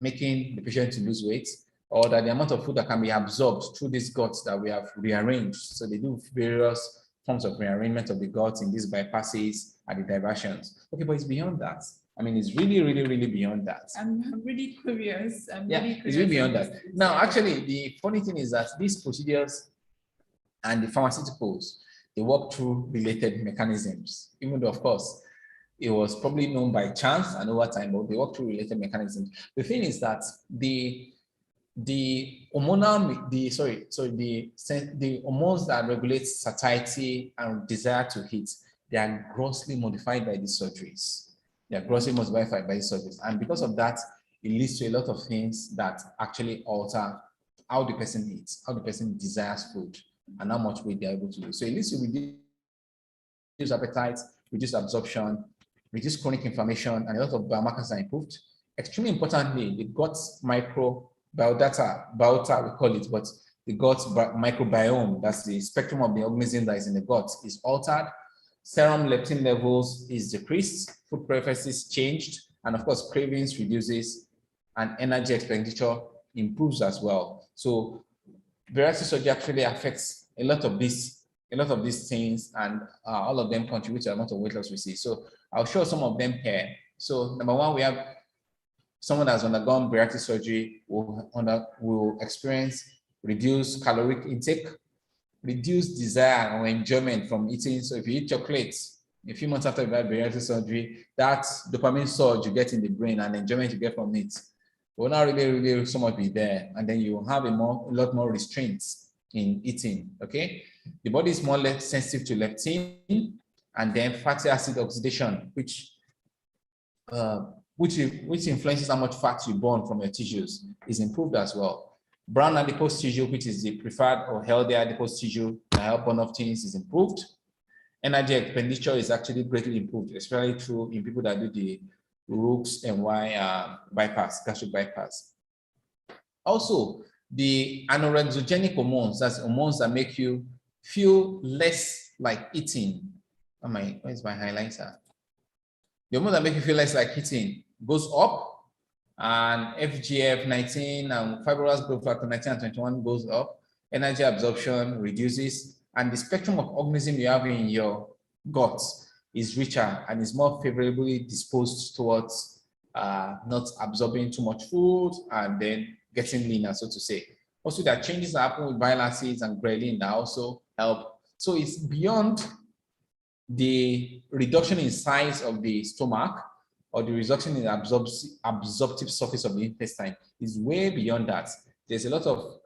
S1: making the patient to lose weight, or that the amount of food that can be absorbed through these guts that we have rearranged. So they do various forms of rearrangement of the guts in these bypasses and the diversions. Okay, but it's beyond that. I mean, it's really, really, really beyond that.
S2: I'm really curious.
S1: It's really beyond that. Now, actually, the funny thing is that these procedures and the pharmaceuticals, they work through related mechanisms, even though, of course, it was probably known by chance and over time, but they work through related mechanisms. The thing is that the hormonal, the hormones that regulate satiety and desire to eat, they are grossly modified by these surgeries. They are grossly modified by these surgeries. And because of that, it leads to a lot of things that actually alter how the person eats, how the person desires food, and how much weight they're able to lose. So it leads to reduced appetite, reduced absorption, reduced chronic inflammation, and a lot of biomarkers are improved. Extremely importantly, the gut biota, we call it, but the gut microbiome, that's the spectrum of the organism that is in the gut, is altered. Serum leptin levels is decreased, food preferences changed, and of course, cravings reduces, and energy expenditure improves as well. So bariatric surgery actually affects a lot of these things, and all of them contribute to the amount of weight loss we see. So I'll show some of them here. So number one, we have someone that's undergone bariatric surgery will experience reduced caloric intake, reduced desire or enjoyment from eating. So if you eat chocolates a few months after you've had bariatric surgery, that dopamine surge you get in the brain and enjoyment you get from it will not really so much be there, and then you will have a lot more restraints in eating. Okay, the body is more less sensitive to leptin, and then fatty acid oxidation, which influences how much fat you burn from your tissues, is improved as well. Brown adipose tissue, which is the preferred or healthy adipose tissue that help burn off things, is improved. Energy expenditure is actually greatly improved, especially true in people that do the Roux and Y bypass, gastric bypass. Also, the anorexogenic hormones, that's hormones that make you feel less like eating. Where's my highlighter? The hormone that make you feel less like eating goes up, and FGF19 and fibrous growth factor 19 and 21 goes up. Energy absorption reduces, and the spectrum of organism you have in your guts is richer and is more favorably disposed towards not absorbing too much food and then getting leaner, so to say. Also, there are changes that happen with bile acids and ghrelin that also help. So it's beyond the reduction in size of the stomach or the reduction in the absorptive surface of the intestine. Is way beyond that. There's a lot of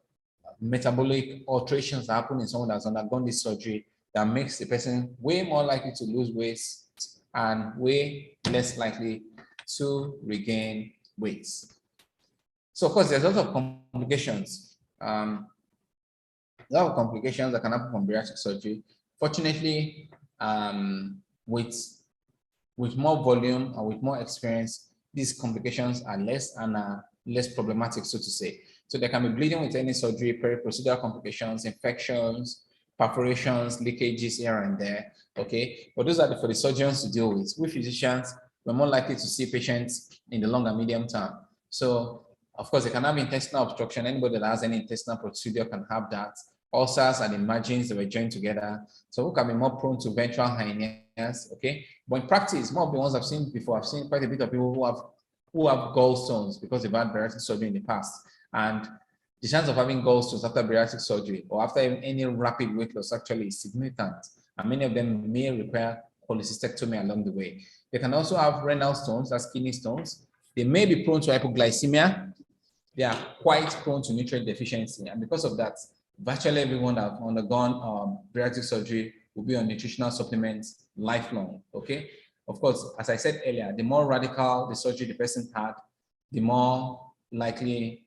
S1: metabolic alterations that happen in someone that's undergone this surgery that makes the person way more likely to lose weight and way less likely to regain weight. So of course, there's a lot of complications. A lot of complications that can happen from bariatric surgery. Fortunately, with more volume and with more experience, these complications are less and are less problematic, so to say. So there can be bleeding with any surgery, peri-procedural complications, infections, perforations, leakages here and there, okay? But those are for the surgeons to deal with. We physicians, we're more likely to see patients in the long and medium term. So, of course, they can have intestinal obstruction. Anybody that has any intestinal procedure can have that. Ulcers and the margins that were joined together. So who can be more prone to ventral hernias, okay? But in practice, more of the ones I've seen before, I've seen quite a bit of people who have gallstones because they've had bariatric surgery in the past. And the chance of having gallstones after bariatric surgery or after any rapid weight loss actually is significant. And many of them may require cholecystectomy along the way. They can also have renal stones, that's kidney stones. They may be prone to hypoglycemia. They are quite prone to nutrient deficiency. And because of that, virtually everyone that have undergone bariatric surgery will be on nutritional supplements lifelong, okay? Of course, as I said earlier, the more radical the surgery the person had, the more likely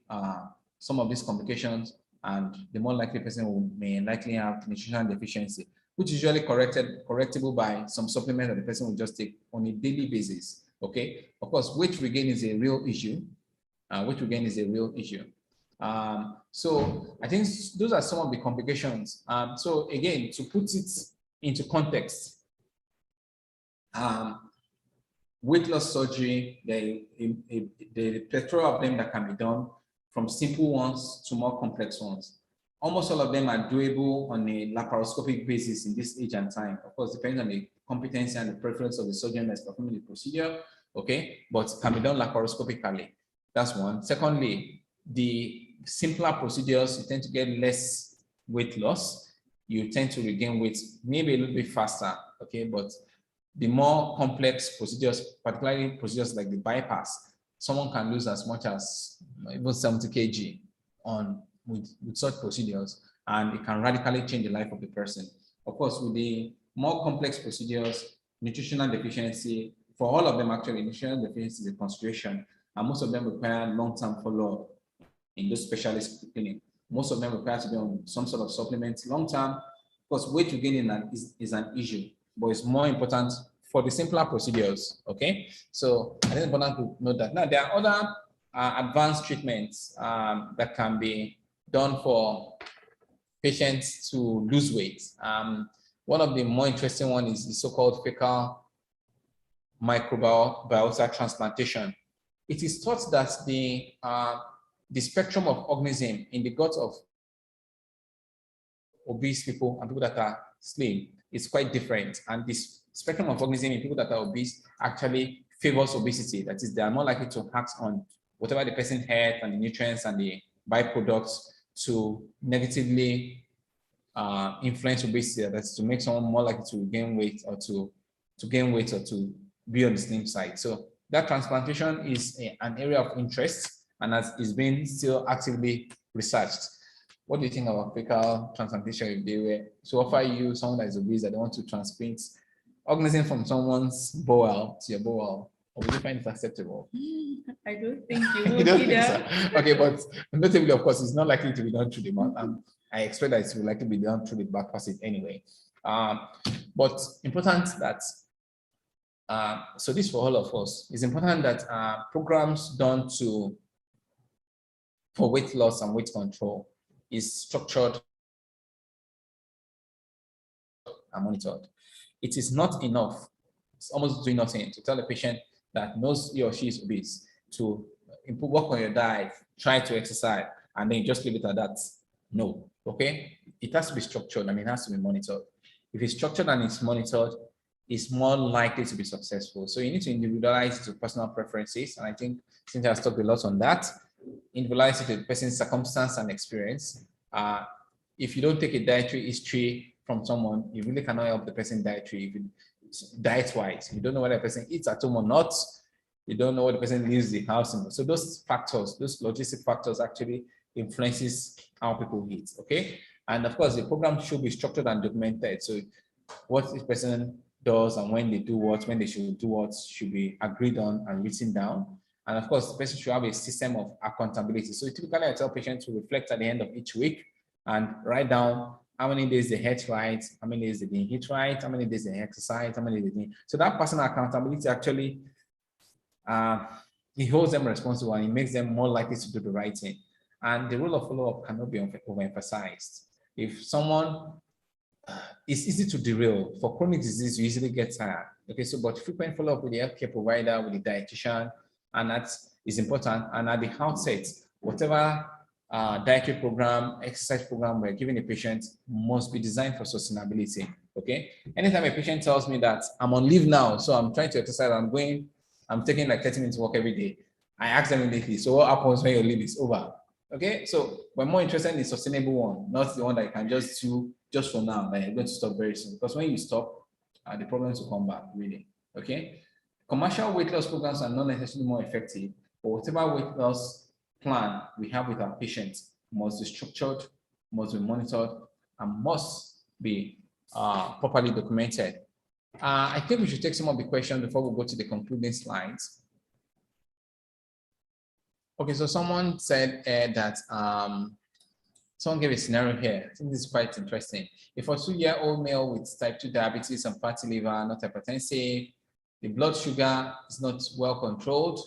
S1: some of these complications, and the more likely person may likely have nutritional deficiency, which is usually correctable by some supplement that the person will just take on a daily basis, okay? Of course, weight regain is a real issue. So I think those are some of the complications. So again, to put it into context, weight loss surgery, the plethora of them that can be done, from simple ones to more complex ones. Almost all of them are doable on a laparoscopic basis in this age and time. Of course, depending on the competency and the preference of the surgeon that's performing the procedure, okay, but can be done laparoscopically. That's one. Secondly, the simpler procedures, you tend to get less weight loss. You tend to regain weight maybe a little bit faster, okay, but the more complex procedures, particularly procedures like the bypass, someone can lose as much as even 70 kg with such procedures, and it can radically change the life of the person. Of course, with the more complex procedures, nutritional deficiency, for all of them actually, nutritional deficiency is a consideration, and most of them require long-term follow-up in those specialist clinics. Most of them require to be on some sort of supplements long-term. Of course, weight regaining is an issue, but it's more important for the simpler procedures, okay? So I think it's important to note that. Now, there are other advanced treatments that can be done for patients to lose weight. One of the more interesting ones is the so-called fecal microbiota transplantation. it is thought that the spectrum of organism in the gut of obese people and people that are slim is quite different. And this spectrum of organism in people that are obese actually favors obesity. That is, they are more likely to act on whatever the person had and the nutrients and the byproducts to negatively influence obesity. That's to make someone more likely to gain weight or to be on the slim side. So that transplantation is an area of interest and is being still actively researched. What do you think about fecal transplantation if they were to offer you someone that is obese that they want to transplant organism from someone's bowel to your bowel? Or would you find it acceptable?
S2: I don't think you would
S1: either. So? Okay, but notably, of course, it's not likely to be done through the mouth. I expect that it will likely be done through the back passage anyway. But important that, so this for all of us, it's important that programs done for weight loss and weight control is structured and monitored. It is not enough, it's almost doing nothing to tell a patient that knows he or she is obese to work on your diet, try to exercise, and then just leave it at that. No, okay? It has to be structured and it has to be monitored. If it's structured and it's monitored, it's more likely to be successful. So you need to individualize it to personal preferences. And I think Cynthia has talked a lot on that. Individualize it to the person's circumstance and experience. If you don't take a dietary history from someone, you really cannot help the person diet-wise. You don't know whether the person eats at home or not. You don't know what the person leaves the house in. So those factors, those logistic factors actually influences how people eat, okay? And of course, the program should be structured and documented. So what this person does and when they do what, when they should do what, should be agreed on and written down. And of course, the person should have a system of accountability. So typically I tell patients to reflect at the end of each week and write down how many days they ate right, how many days they didn't eat right, how many days they exercise, how many days they didn't. So that personal accountability actually, it holds them responsible and it makes them more likely to do the right thing. And the role of follow-up cannot be overemphasized. If someone, it's easy to derail. For chronic disease, you easily get tired. Okay, so but frequent follow-up with the healthcare provider, with the dietitian, and that is important. And at the outset, whatever dietary program, exercise program we're giving a patient must be designed for sustainability. Okay, anytime a patient tells me that I'm on leave now, so I'm trying to exercise, I'm taking like 30 minutes walk every day, I ask them immediately, so what happens when your leave is over? Okay, so we're more interested in the sustainable one, not the one that you can just do just for now, that you're going to stop very soon. Because when you stop, the problems will come back, really. Okay, commercial weight loss programs are not necessarily more effective, but whatever weight loss plan we have with our patients must be structured, must be monitored, and must be properly documented. I think we should take some of the questions before we go to the concluding slides. Okay, so someone said that someone gave a scenario here. I think this is quite interesting. If a 2-year-old male with type 2 diabetes and fatty liver, not hypertensive, the blood sugar is not well controlled,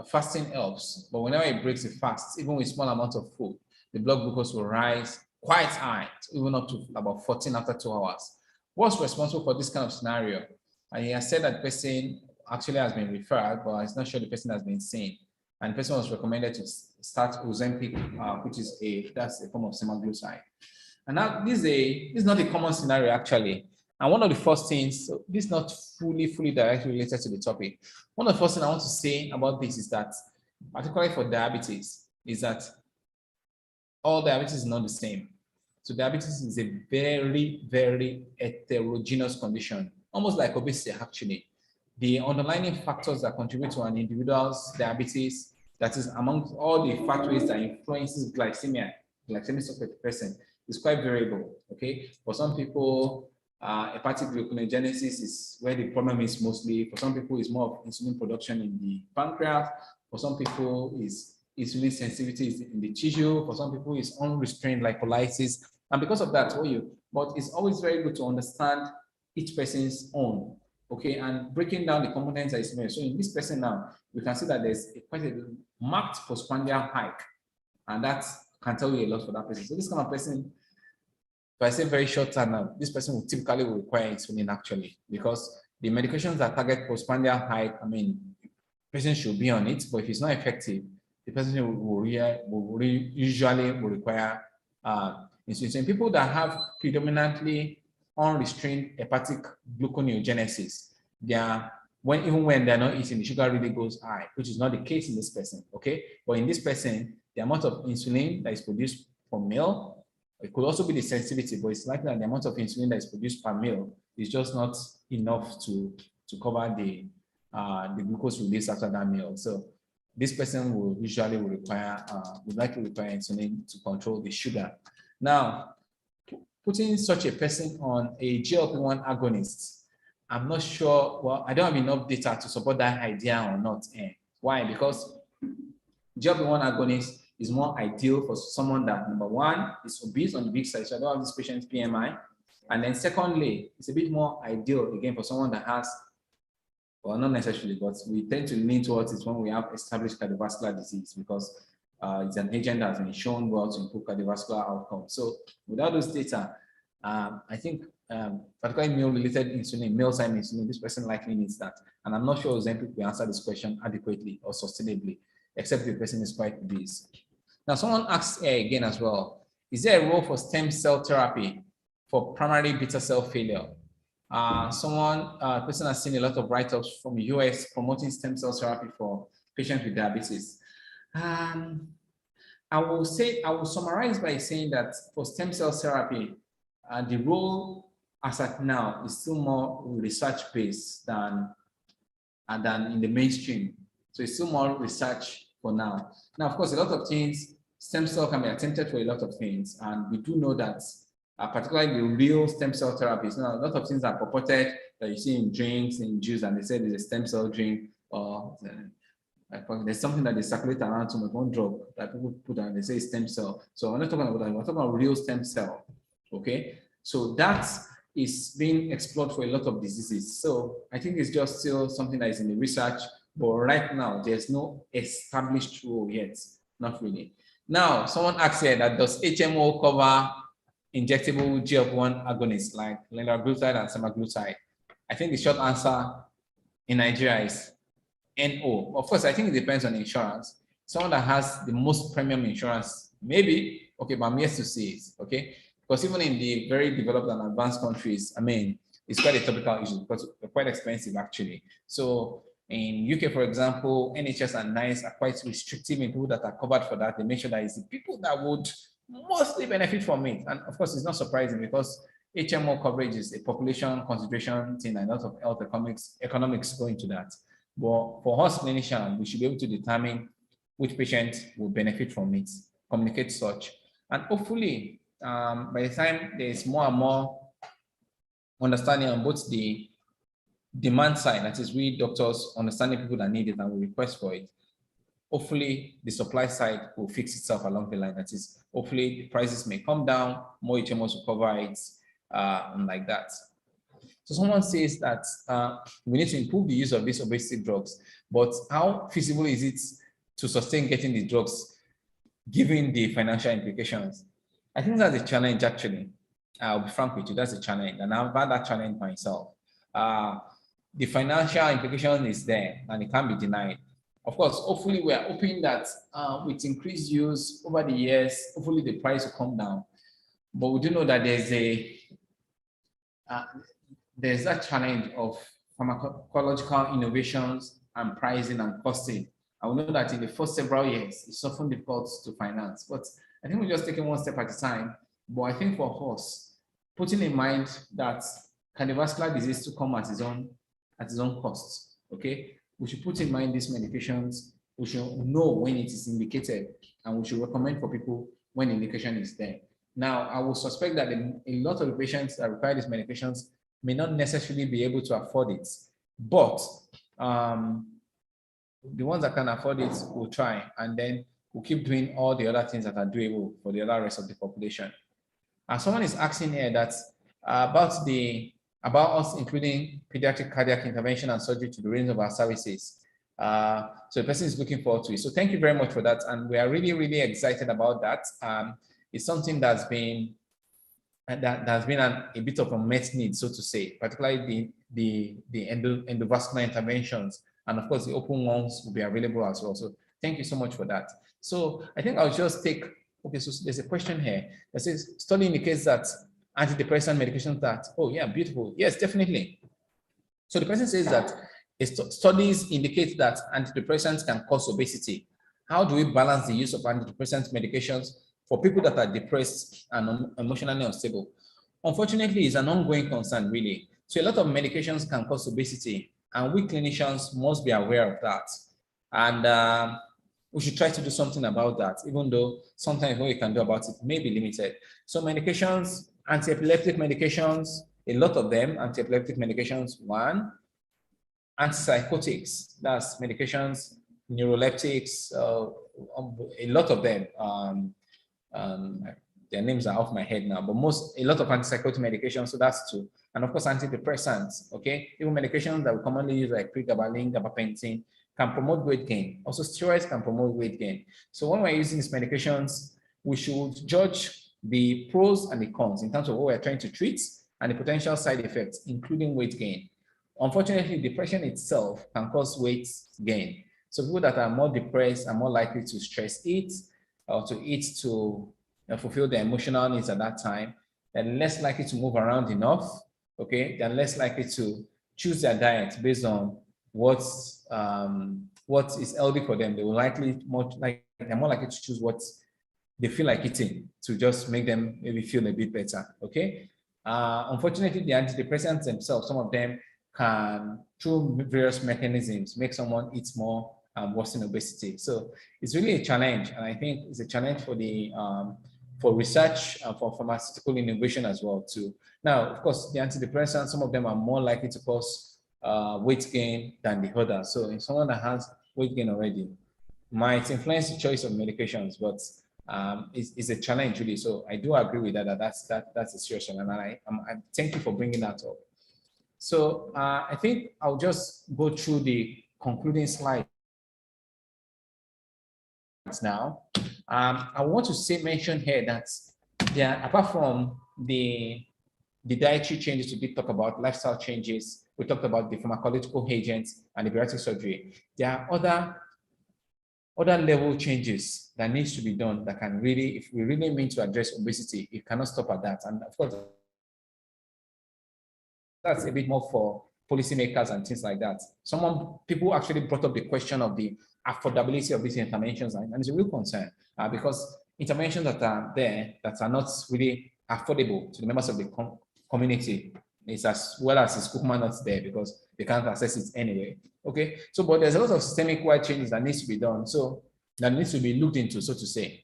S1: fasting helps, but whenever he breaks the fast, even with small amount of food, the blood glucose will rise quite high, even up to about 14 after 2 hours. What's responsible for this kind of scenario? And he has said that the person actually has been referred, but it's not sure the person has been seen. And the person was recommended to start Ozempic, which is that's a form of semaglutide. And now this is not a common scenario actually. And one of the first things, so this is not fully directly related to the topic. One of the first things I want to say about this is that, particularly for diabetes, is that all diabetes is not the same. So diabetes is a very heterogeneous condition, almost like obesity actually. The underlying factors that contribute to an individual's diabetes, that is among all the factors that influences glycemic of the person, is quite variable, okay? For some people, hepatic gluconeogenesis is where the problem is mostly. For some people, it's more of insulin production in the pancreas. For some people, is insulin sensitivity is in the tissue. For some people, it's unrestrained lipolysis. And because of that, but it's always very good to understand each person's own, okay, and breaking down the components that is made. So in this person now, we can see that there's quite a marked postprandial hike, and that can tell you a lot for that person. So this kind of person, if I say very short term now, this person will typically require insulin actually, because the medications that target postprandial hike, I mean, person should be on it, but if it's not effective, the person will usually require insulin. So in people that have predominantly unrestrained hepatic gluconeogenesis, even when they're not eating, the sugar really goes high, which is not the case in this person, okay? But in this person, the amount of insulin that is produced per meal, it could also be the sensitivity, but it's likely that the amount of insulin that is produced per meal is just not enough to cover the glucose release after that meal. So this person will usually likely require insulin to control the sugar. Now, putting such a person on a GLP-1 agonist, I'm not sure, well, I don't have enough data to support that idea or not. Why? Because GLP-1 agonist is more ideal for someone that, number one, is obese on the big side, so I don't have this patient's BMI. And then secondly, it's a bit more ideal, again, for someone that has, well, not necessarily, but we tend to lean towards it when we have established cardiovascular disease, because it's an agent that has been shown well to improve cardiovascular outcomes. So without those data, I think particularly meal-related insulin, mealtime insulin, this person likely needs that. And I'm not sure Ozempic will answer this question adequately or sustainably, except if the person is quite obese. Now, someone asks again as well, is there a role for stem cell therapy for primary beta cell failure? Person has seen a lot of write-ups from the US promoting stem cell therapy for patients with diabetes. I will summarize by saying that for stem cell therapy, the role as at now is still more research-based than in the mainstream. So it's still more research for now. Now, of course, a lot of things, stem cell can be attempted for a lot of things, and we do know that particularly the real stem cell therapies. Now, a lot of things are purported that you see in drinks, in juice, and they say there's a stem cell drink, or there's something that they circulate around to make one drug that people put on, they say stem cell. So we're not talking about that, we're talking about real stem cell, okay? So that is being explored for a lot of diseases. So I think it's just still something that is in the research, but right now there's no established rule yet, not really. Now, someone asked here that does HMO cover injectable GLP-1 agonists like liraglutide and semaglutide? I think the short answer in Nigeria is NO. Of course, I think it depends on insurance. Someone that has the most premium insurance, maybe, okay, but I'm yet to see it, okay? Because even in the very developed and advanced countries, I mean, it's quite a topical issue because they're quite expensive actually. So in UK, for example, NHS and NICE are quite restrictive in people that are covered for that. They make sure that it's the people that would mostly benefit from it. And of course, it's not surprising because HMO coverage is a population consideration thing, and a lot of health economics go into that. But for us clinicians, we should be able to determine which patient will benefit from it, communicate such, and hopefully, by the time there's more and more understanding on both the demand side, that is we doctors understanding people that need it and will request for it, hopefully the supply side will fix itself along the line. That is, hopefully the prices may come down, more HMOs will cover it, and like that. So someone says that we need to improve the use of these obesity drugs, but how feasible is it to sustain getting the drugs given the financial implications? I think that's a challenge actually. I'll be frank with you, that's a challenge, and I've had that challenge myself. The financial implication is there and it can't be denied. Of course, hopefully we are hoping that with increased use over the years, hopefully the price will come down. But we do know that there's that challenge of pharmacological innovations and pricing and costing. I will know that in the first several years, it's often difficult to finance. But I think we're just taking one step at a time. But I think for us, putting in mind that cardiovascular disease to come at its own cost, okay? We should put in mind these medications. We should know when it is indicated, and we should recommend for people when the indication is there. Now, I will suspect that a lot of the patients that require these medications may not necessarily be able to afford it, but the ones that can afford it will try, and then we'll keep doing all the other things that are doable for the other rest of the population. Someone is asking here that about us including pediatric cardiac intervention and surgery to the range of our services. So the person is looking forward to it. So thank you very much for that. And we are really, really excited about that. It's something that's been a bit of a unmet need, so to say, particularly the endovascular interventions And of course, the open ones will be available as well. So thank you so much for that. So I think I'll just take, okay, so there's a question here that says, study indicates that antidepressant medications that, oh yeah, beautiful. Yes, definitely. So the person says that studies indicate that antidepressants can cause obesity. How do we balance the use of antidepressant medications for people that are depressed and emotionally unstable? Unfortunately, it's an ongoing concern, really. So a lot of medications can cause obesity, and we clinicians must be aware of that. And we should try to do something about that, even though sometimes what we can do about it may be limited. So medications, anti-epileptic medications, a lot of them, anti-epileptic medications, one, antipsychotics, that's medications, neuroleptics, a lot of them, their names are off my head now, but a lot of antipsychotic medications, so that's two. And of course, antidepressants, okay? Even medications that we commonly use like pregabalin, gabapentin, can promote weight gain. Also, steroids can promote weight gain. So when we're using these medications, we should judge the pros and the cons in terms of what we're trying to treat and the potential side effects, including weight gain. Unfortunately, depression itself can cause weight gain. So people that are more depressed are more likely to stress eat or to eat to fulfill their emotional needs at that time. They're less likely to move around enough, okay? They're less likely to choose their diet based on what is healthy for them. They're more likely to choose what they feel like eating to just make them maybe feel a bit better, okay? Unfortunately, the antidepressants themselves, some of them can, through various mechanisms, make someone eat more and worsen obesity. So it's really a challenge, and I think it's a challenge for the for research and for pharmaceutical innovation as well too. Now, of course, the antidepressants, some of them are more likely to cause weight gain than the others. So if someone that has weight gain already might influence the choice of medications, but it's a challenge really. So I do agree with that. That's a serious one, and I thank you for bringing that up. So I think I'll just go through the concluding slides now. I want to mention here that apart from the dietary changes we did talk about, lifestyle changes, we talked about the pharmacological agents and the bariatric surgery, there are other level changes that needs to be done that can really, if we really mean to address obesity, it cannot stop at that. And of course, that's a bit more for policymakers and things like that. People actually brought up the question of the affordability of these interventions, and it's a real concern because interventions that are there that are not really affordable to the members of the community is as well as it's not there because they can't access it anyway. Okay, so but there's a lot of systemic wide changes that needs to be done, so that needs to be looked into, so to say.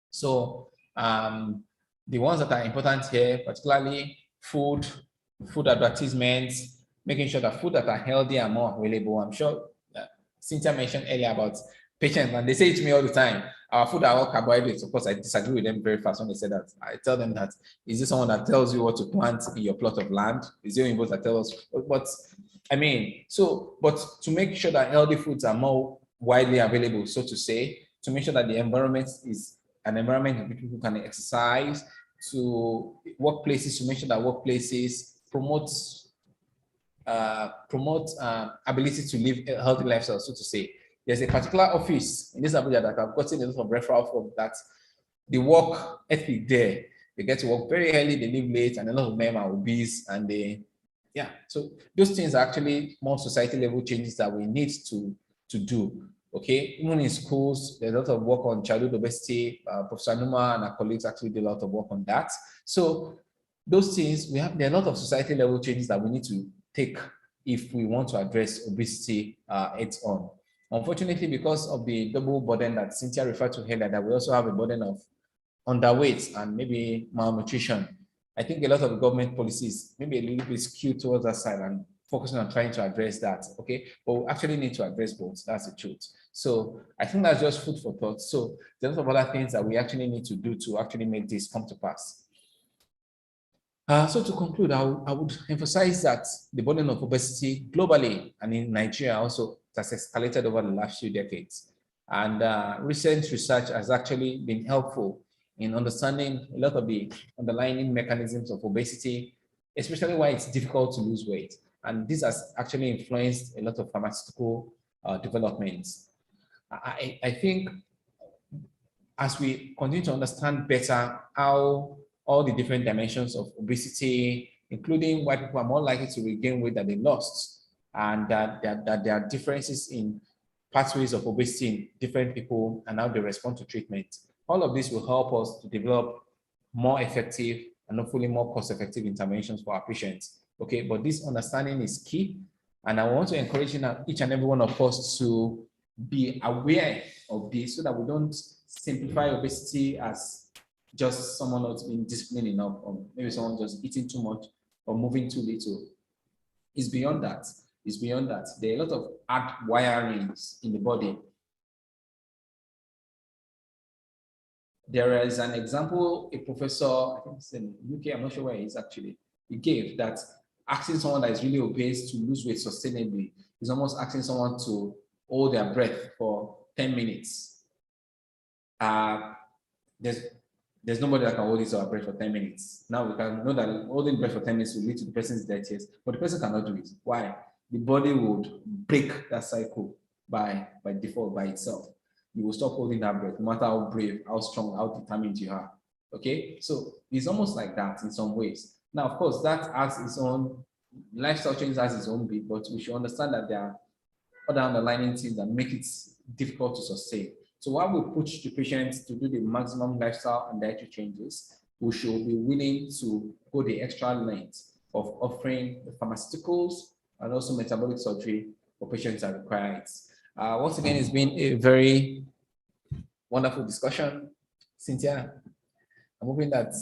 S1: So the ones that are important here, particularly food advertisements, making sure that food that are healthy are more available. I'm sure Cynthia mentioned earlier about patients, and they say it to me all the time, our food are all carbohydrates. Of course, I disagree with them very fast when they say that. I tell them that, is this someone that tells you what to plant in your plot of land? Is there anybody that tells us? But I mean, but to make sure that healthy foods are more widely available, so to say, to make sure that the environment is an environment in which people can exercise, to workplaces, to make sure that workplaces promote ability to live a healthy lifestyle, so to say. There's a particular office in this Abuja that I've gotten a lot of referral from, that the work ethic there, they get to work very early, they leave late, and a lot of them are obese, and so those things are actually more society level changes that we need to do. Okay, even in schools, there's a lot of work on childhood obesity. Professor Numa and our colleagues actually did a lot of work on that. So those things, there are a lot of society level changes that we need to take if we want to address obesity heads on. Unfortunately, because of the double burden that Cynthia referred to earlier, that we also have a burden of underweight and maybe malnutrition. I think a lot of the government policies maybe a little bit skewed towards that side and focusing on trying to address that, okay? But we actually need to address both, that's the truth. So I think that's just food for thought. So there's a lot of other things that we actually need to do to actually make this come to pass. So to conclude, I would emphasize that the burden of obesity globally and in Nigeria also has escalated over the last few decades. And recent research has actually been helpful in understanding a lot of the underlying mechanisms of obesity, especially why it's difficult to lose weight. And this has actually influenced a lot of pharmaceutical developments. I think as we continue to understand better how all the different dimensions of obesity, including why people are more likely to regain weight that they lost, and that there are differences in pathways of obesity in different people and how they respond to treatment. All of this will help us to develop more effective and hopefully more cost-effective interventions for our patients. Okay, but this understanding is key. And I want to encourage each and every one of us to be aware of this so that we don't simplify obesity as just someone not being disciplined enough, or maybe someone just eating too much or moving too little. It's beyond that. It's beyond that. There are a lot of wirings in the body. There is an example, a professor, I think it's in the UK, I'm not sure where he is actually, he gave that asking someone that is really obese to lose weight sustainably is almost asking someone to hold their breath for 10 minutes. There's nobody that can hold his or her breath for 10 minutes. Now we can know that holding breath for 10 minutes will lead to the person's death, yes, but the person cannot do it. Why? The body would break that cycle by default, by itself. You will stop holding that breath, no matter how brave, how strong, how determined you are. Okay, so it's almost like that in some ways. Now, of course, that has its own lifestyle change, has its own bit, but we should understand that there are other underlying things that make it difficult to sustain. So while we push the patients to do the maximum lifestyle and dietary changes, we should be willing to go the extra length of offering the pharmaceuticals and also metabolic surgery for patients that require it. Once again, it's been a very wonderful discussion. Cynthia, I'm hoping that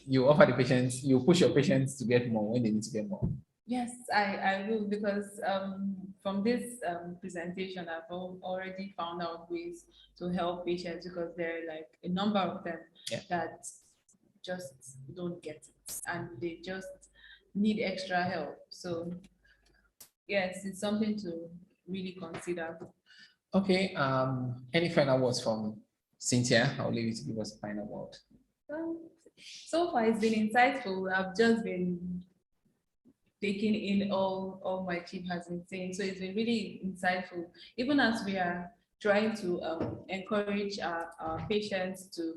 S1: you offer the patients, you push your patients to get more when they need to get more.
S2: Yes, I will, because from this presentation, I've already found out ways to help patients, because there are like a number of them that just don't get it and they just need extra help. So yes, it's something to really consider.
S1: Okay, any final words from Cynthia? I'll leave you to give us a final word.
S2: So far it's been insightful. I've just been taking in all my chief has been saying. So it's been really insightful, even as we are trying to encourage our patients to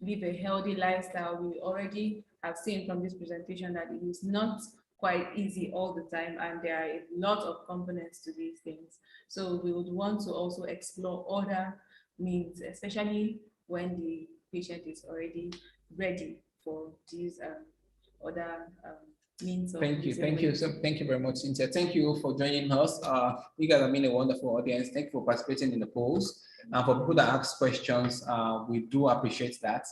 S2: live a healthy lifestyle. We already have seen from this presentation that it is not quite easy all the time, and there are a lot of components to these things. So we would want to also explore other means, especially when the patient is already ready for these other means of
S1: Thank you. So thank you very much, Cynthia. Thank you for joining us. You guys have been a wonderful audience. Thank you for participating in the polls. And for people that ask questions, we do appreciate that.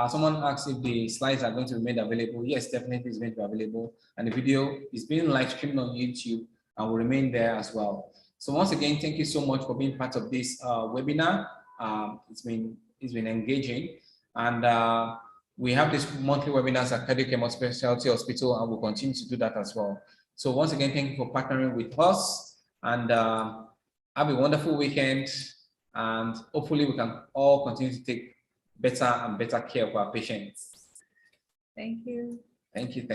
S1: Someone asked if the slides are going to be made available. Yes, definitely it's going to be available. And the video is being live streamed on YouTube and will remain there as well. So once again, thank you so much for being part of this webinar. It's been engaging. And we have this monthly webinars at Cardiocare Multi-Specialty Hospital, and we'll continue to do that as well. So once again, thank you for partnering with us, and have a wonderful weekend. And hopefully we can all continue to take better and better care of our patients.
S2: Thank you.
S1: Thank you.